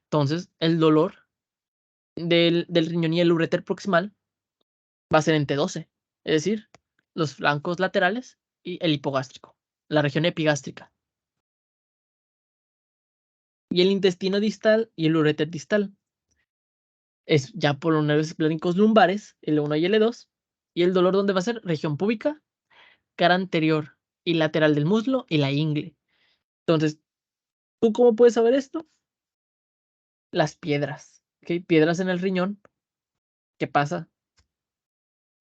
Entonces, el dolor del riñón y el uréter proximal va a ser en T12, es decir, los flancos laterales y el hipogástrico, la región epigástrica. Y el intestino distal y el uréter distal es ya por los nervios esplénicos lumbares, L1 y L2, y el dolor ¿dónde va a ser? Región púbica, cara anterior y lateral del muslo y la ingle. Entonces, ¿tú cómo puedes saber esto? Las piedras, ¿ok? Piedras en el riñón. ¿Qué pasa?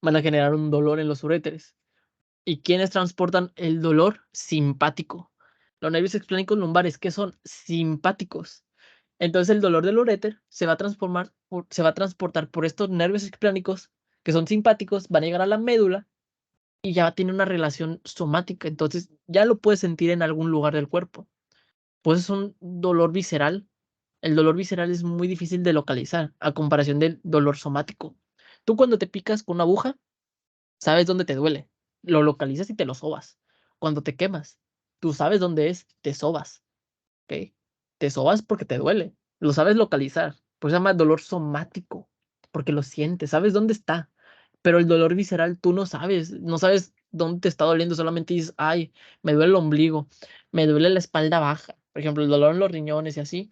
van a generar un dolor en los uréteres. ¿Y quiénes transportan el dolor? Simpático. Los nervios explánicos lumbares, que son simpáticos. Entonces el dolor del uréter se va a se va a transportar por estos nervios explánicos, que son simpáticos, van a llegar a la médula y ya tiene una relación somática. Entonces ya lo puedes sentir en algún lugar del cuerpo. Pues es un dolor visceral. El dolor visceral es muy difícil de localizar a comparación del dolor somático. Tú cuando te picas con una aguja, sabes dónde te duele, lo localizas y te lo sobas. Cuando te quemas, tú sabes dónde es, te sobas, ¿ok? Te sobas porque te duele, lo sabes localizar, pues se llama dolor somático, porque lo sientes, sabes dónde está, pero el dolor visceral tú no sabes dónde te está doliendo, solamente dices, ay, me duele el ombligo, me duele la espalda baja, por ejemplo, el dolor en los riñones y así,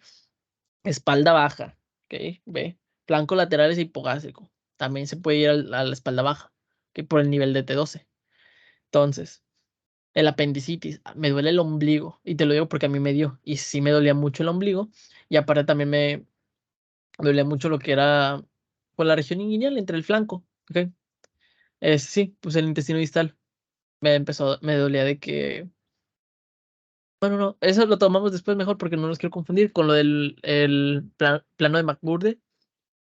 espalda baja, ¿ok? Ve, flanco lateral es hipogástrico, también se puede ir a la espalda baja, que por el nivel de T12. Entonces, el apendicitis, me duele el ombligo, y te lo digo porque a mí me dio, y sí me dolía mucho el ombligo, y aparte también me dolía mucho lo que era, pues, la región inguinal entre el flanco, ¿ok? Sí, pues el intestino distal, me dolía de que, bueno, no, eso lo tomamos después mejor porque no nos quiero confundir con lo del plano de McBurde,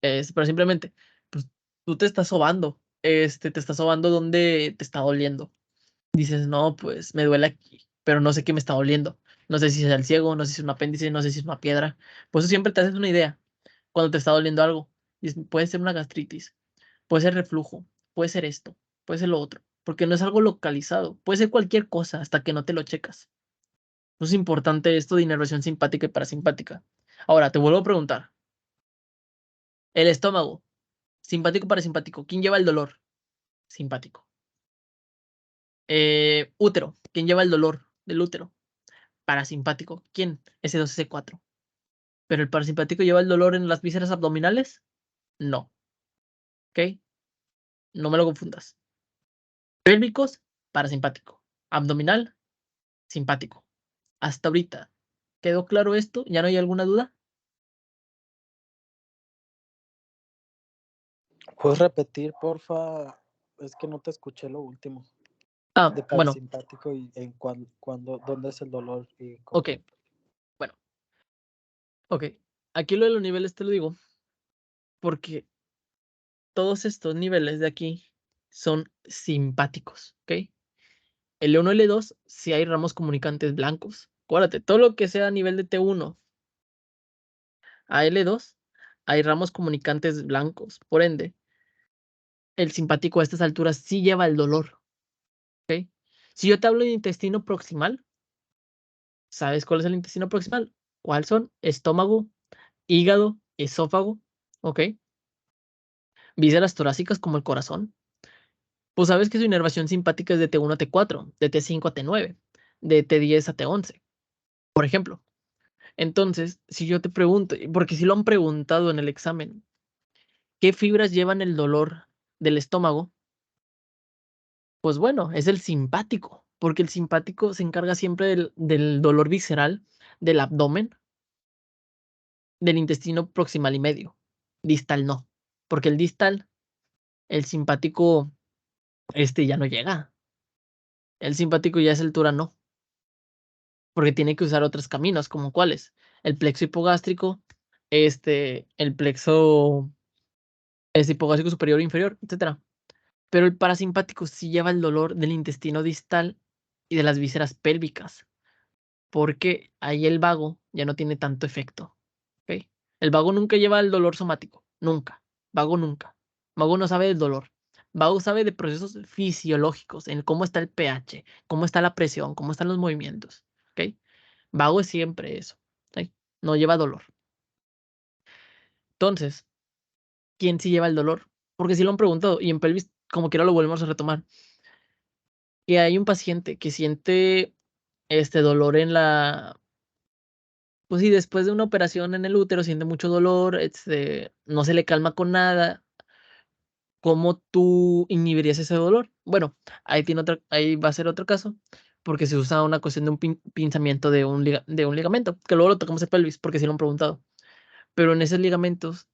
pero simplemente, pues, tú te estás sobando, te estás sobando donde te está doliendo. Dices, no, pues me duele aquí, pero no sé qué me está doliendo. No sé si es el ciego, no sé si es un apéndice, no sé si es una piedra. Por eso siempre te haces una idea cuando te está doliendo algo. Dices, puede ser una gastritis, puede ser reflujo, puede ser esto, puede ser lo otro, porque no es algo localizado. Puede ser cualquier cosa hasta que no te lo checas. Es importante esto de inervación simpática y parasimpática. Ahora, te vuelvo a preguntar. El estómago, simpático, parasimpático. ¿Quién lleva el dolor? Simpático. Útero, ¿quién lleva el dolor del útero? Parasimpático. ¿Quién? S2, S4. ¿Pero el parasimpático lleva el dolor en las vísceras abdominales? No. ¿Ok? No me lo confundas. Pélvicos, parasimpático. Abdominal, simpático. Hasta ahorita. ¿Quedó claro esto? ¿Ya no hay alguna duda? ¿Puedes repetir, porfa? Es que no te escuché lo último. De Bueno, parasimpático y en dónde es el dolor y cómo. ok. Bueno, ok. Aquí lo de los niveles te lo digo porque todos estos niveles de aquí son simpáticos, ¿ok? L1, L2, si hay ramos comunicantes blancos. Acuérdate, todo lo que sea a nivel de T1 a L2, hay ramos comunicantes blancos. Por ende, el simpático a estas alturas sí lleva el dolor, ¿ok? Si yo te hablo de intestino proximal, ¿sabes cuál es el intestino proximal? ¿Cuáles son? Estómago, hígado, esófago, ¿ok? Vísceras torácicas como el corazón. Pues sabes que su inervación simpática es de T1 a T4, de T5 a T9, de T10 a T11, por ejemplo. Entonces, si yo te pregunto, porque si lo han preguntado en el examen, ¿qué fibras llevan el dolor del estómago? Pues bueno, es el simpático, porque el simpático se encarga siempre del dolor visceral, del abdomen, del intestino proximal y medio. Distal no, porque el distal, el simpático, ya no llega. El simpático ya a esa altura no, porque tiene que usar otros caminos, como cuáles. El plexo hipogástrico, el plexo hipogástrico superior e inferior, etcétera. Pero el parasimpático sí lleva el dolor del intestino distal y de las vísceras pélvicas, porque ahí el vago ya no tiene tanto efecto. ¿Ok? El vago nunca lleva el dolor somático, nunca. Vago nunca. Vago no sabe del dolor. Vago sabe de procesos fisiológicos, en cómo está el pH, cómo está la presión, cómo están los movimientos. ¿Ok? Vago es siempre eso. ¿Ok? No lleva dolor. Entonces, ¿quién sí lleva el dolor? Porque sí lo han preguntado y en pelvis, como quiera, lo volvemos a retomar. Que hay un paciente que siente dolor en la, pues sí, después de una operación en el útero siente mucho dolor, no se le calma con nada. ¿Cómo tú inhibirías ese dolor? Bueno, ahí va a ser otro caso, porque se usa una cuestión de un pinzamiento de un ligamento, que luego lo tocamos en pelvis, porque sí lo han preguntado. Pero en esos ligamentos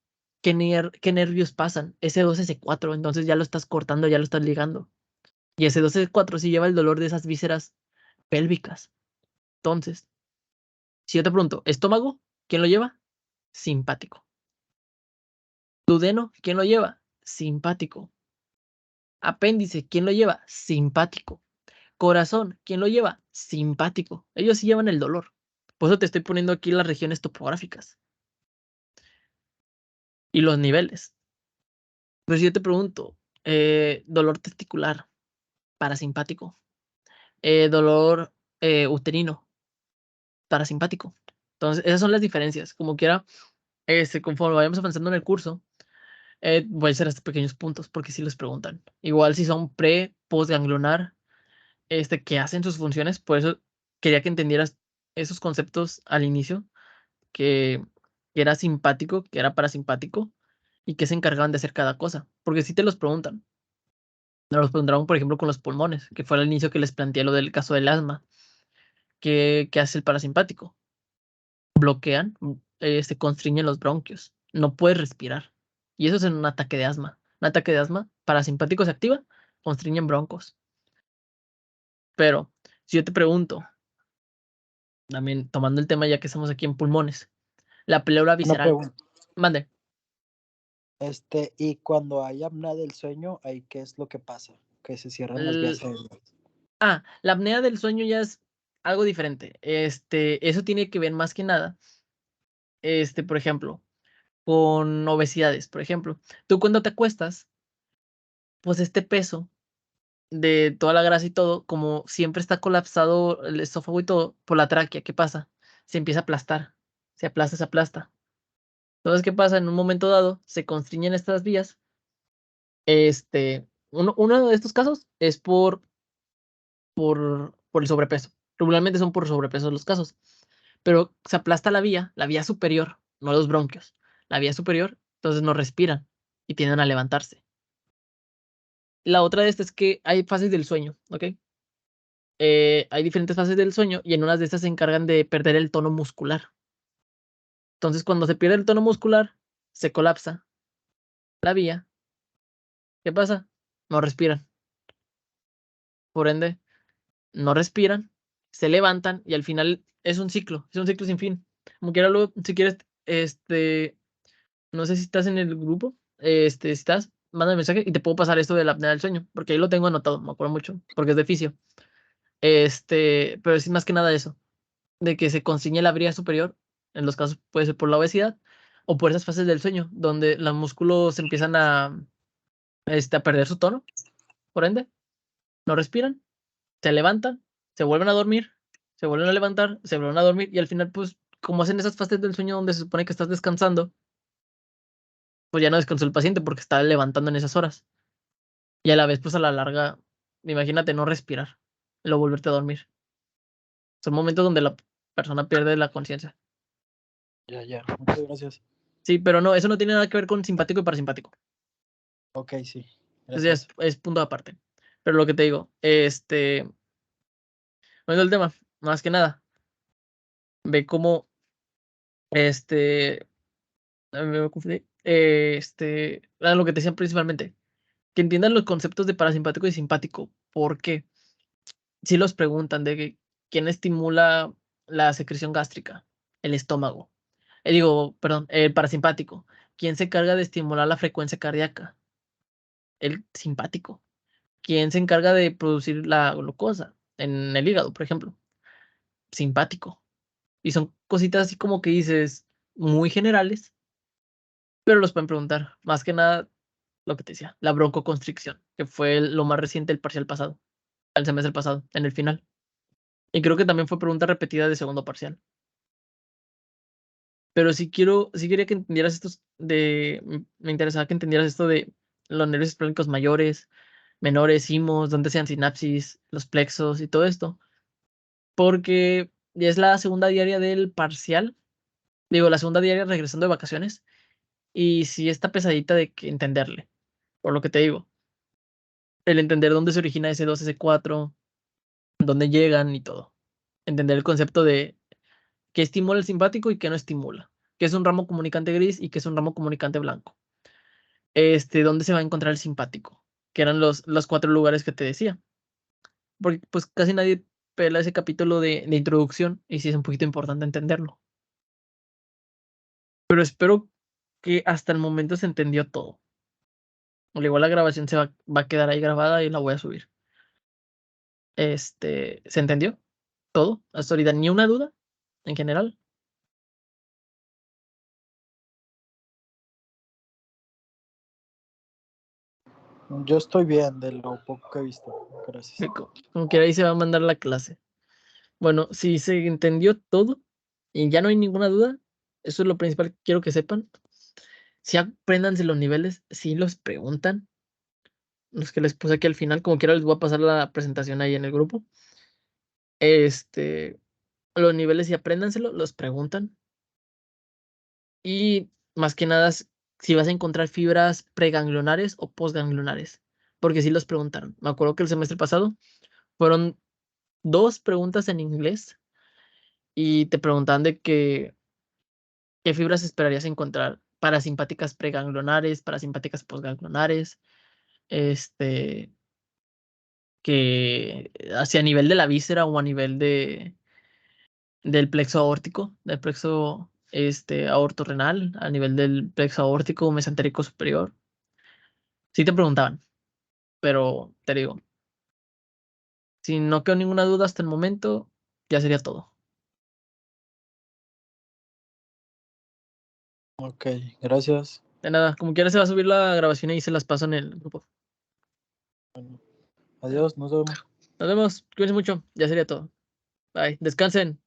¿qué nervios pasan? S2, S4, entonces ya lo estás cortando, ya lo estás ligando. Y S2, S4 sí lleva el dolor de esas vísceras pélvicas. Entonces, si yo te pregunto, estómago, ¿quién lo lleva? Simpático. Duodeno, ¿quién lo lleva? Simpático. Apéndice, ¿quién lo lleva? Simpático. Corazón, ¿quién lo lleva? Simpático. Ellos sí llevan el dolor. Por eso te estoy poniendo aquí las regiones topográficas y los niveles. Pero si yo te pregunto, dolor testicular, parasimpático. Dolor uterino, parasimpático. Entonces, esas son las diferencias. Como quiera, conforme vayamos avanzando en el curso, voy a hacer estos pequeños puntos porque sí los preguntan. Igual si son postganglionar, que hacen sus funciones, por eso quería que entendieras esos conceptos al inicio, que era simpático, que era parasimpático y que se encargaban de hacer cada cosa, porque si te los preguntan. Nos los preguntaron, por ejemplo, con los pulmones, que fue al inicio que les planteé lo del caso del asma. ¿Qué hace el parasimpático? Bloquean, se constriñen los bronquios. No puedes respirar. Y eso es en un ataque de asma. Un ataque de asma, parasimpático se activa, constriñen broncos. Pero, si yo te pregunto, también tomando el tema ya que estamos aquí en pulmones, la pleura Una visceral. pregunta. Mande. Y cuando hay apnea del sueño, ¿ahí qué es lo que pasa? Que se cierran las vías aéreas. La apnea del sueño ya es algo diferente. Eso tiene que ver más que nada, por ejemplo, con obesidades. Por ejemplo, tú cuando te acuestas, pues este peso de toda la grasa y todo, como siempre está colapsado el esófago y todo, por la tráquea, ¿qué pasa? Se empieza a aplastar, se aplasta, se aplasta. Entonces, ¿qué pasa? En un momento dado, se constriñen estas vías. Uno de estos casos es por el sobrepeso. Regularmente son por sobrepeso los casos, pero se aplasta la vía superior, no los bronquios, la vía superior, entonces no respiran y tienden a levantarse. La otra de estas es que hay fases del sueño, ¿ok? Hay diferentes fases del sueño y en unas de estas se encargan de perder el tono muscular. Entonces, cuando se pierde el tono muscular, se colapsa la vía. ¿Qué pasa? No respiran. Por ende, no respiran, se levantan y al final es un ciclo sin fin. Como quiera, luego, si quieres, no sé si estás en el grupo, si estás, mándame mensaje y te puedo pasar esto de la apnea del sueño, porque ahí lo tengo anotado, me acuerdo mucho, porque es de fisio. Pero es más que nada eso, de que se constriñe la vía superior, en los casos puede ser por la obesidad o por esas fases del sueño, donde los músculos empiezan a perder su tono, por ende, no respiran, se levantan, se vuelven a dormir, se vuelven a levantar, se vuelven a dormir y al final, pues, como hacen esas fases del sueño donde se supone que estás descansando, pues ya no descansó el paciente porque está levantando en esas horas. Y a la vez, pues a la larga, imagínate no respirar, y luego volverte a dormir. Son momentos donde la persona pierde la conciencia. Ya. Muchas gracias. Sí, pero no, eso no tiene nada que ver con simpático y parasimpático. Ok, sí. Entonces ya Gracias. es punto aparte. Pero lo que te digo, no es el tema, más que nada. Ve cómo, me confundí. Era lo que te decían principalmente. Que entiendan los conceptos de parasimpático y simpático. ¿Por qué? Si los preguntan de quién estimula la secreción gástrica, el estómago. Perdón, el parasimpático. ¿Quién se encarga de estimular la frecuencia cardíaca? El simpático. ¿Quién se encarga de producir la glucosa en el hígado, por ejemplo? Simpático. Y son cositas así como que dices muy generales, pero los pueden preguntar. Más que nada, lo que te decía, la broncoconstricción, que fue lo más reciente del parcial pasado, el semestre pasado, en el final. Y creo que también fue pregunta repetida de segundo parcial. Pero sí quería que entendieras me interesaba que entendieras esto de los nervios esplénicos mayores, menores, imos, dónde sean sinapsis, los plexos y todo esto. Porque ya es la segunda diaria del parcial. La segunda diaria regresando de vacaciones. Y sí está pesadita de que entenderle. Por lo que te digo. El entender dónde se origina ese 2 ese 4 dónde llegan y todo. Entender el concepto de qué estimula el simpático y qué no estimula. qué es un ramo comunicante gris y qué es un ramo comunicante blanco. ¿Dónde se va a encontrar el simpático? Que eran los 4 lugares que te decía. Porque pues casi nadie pela ese capítulo de introducción y sí es un poquito importante entenderlo. Pero espero que hasta el momento se entendió todo. Al igual la grabación se va a quedar ahí grabada y la voy a subir. ¿Se entendió todo? Hasta ahorita ni una duda en general. Yo estoy bien de lo poco que he visto. Gracias. Como que ahí se va a mandar la clase. Bueno, si se entendió todo y ya no hay ninguna duda, eso es lo principal que quiero que sepan. Si apréndanse los niveles, si los preguntan, los que les puse aquí al final, como quiera les voy a pasar la presentación ahí en el grupo. Los niveles, si apréndanselo, los preguntan. Y más que nada, si vas a encontrar fibras preganglionares o postganglionares, porque sí los preguntaron. Me acuerdo que el semestre pasado fueron 2 preguntas en inglés y te preguntaban de qué fibras esperarías encontrar parasimpáticas preganglionares, parasimpáticas postganglionares, que hacia nivel de la víscera o a nivel del plexo aórtico, del plexo aortorrenal, a nivel del plexo aórtico mesentérico superior. Sí te preguntaban, pero te digo, si no quedó ninguna duda hasta el momento, ya sería todo. Ok, gracias. De nada, como quiera se va a subir la grabación y se las paso en el grupo. Bueno, adiós, nos vemos. Nos vemos, cuídense mucho, ya sería todo. Bye, descansen.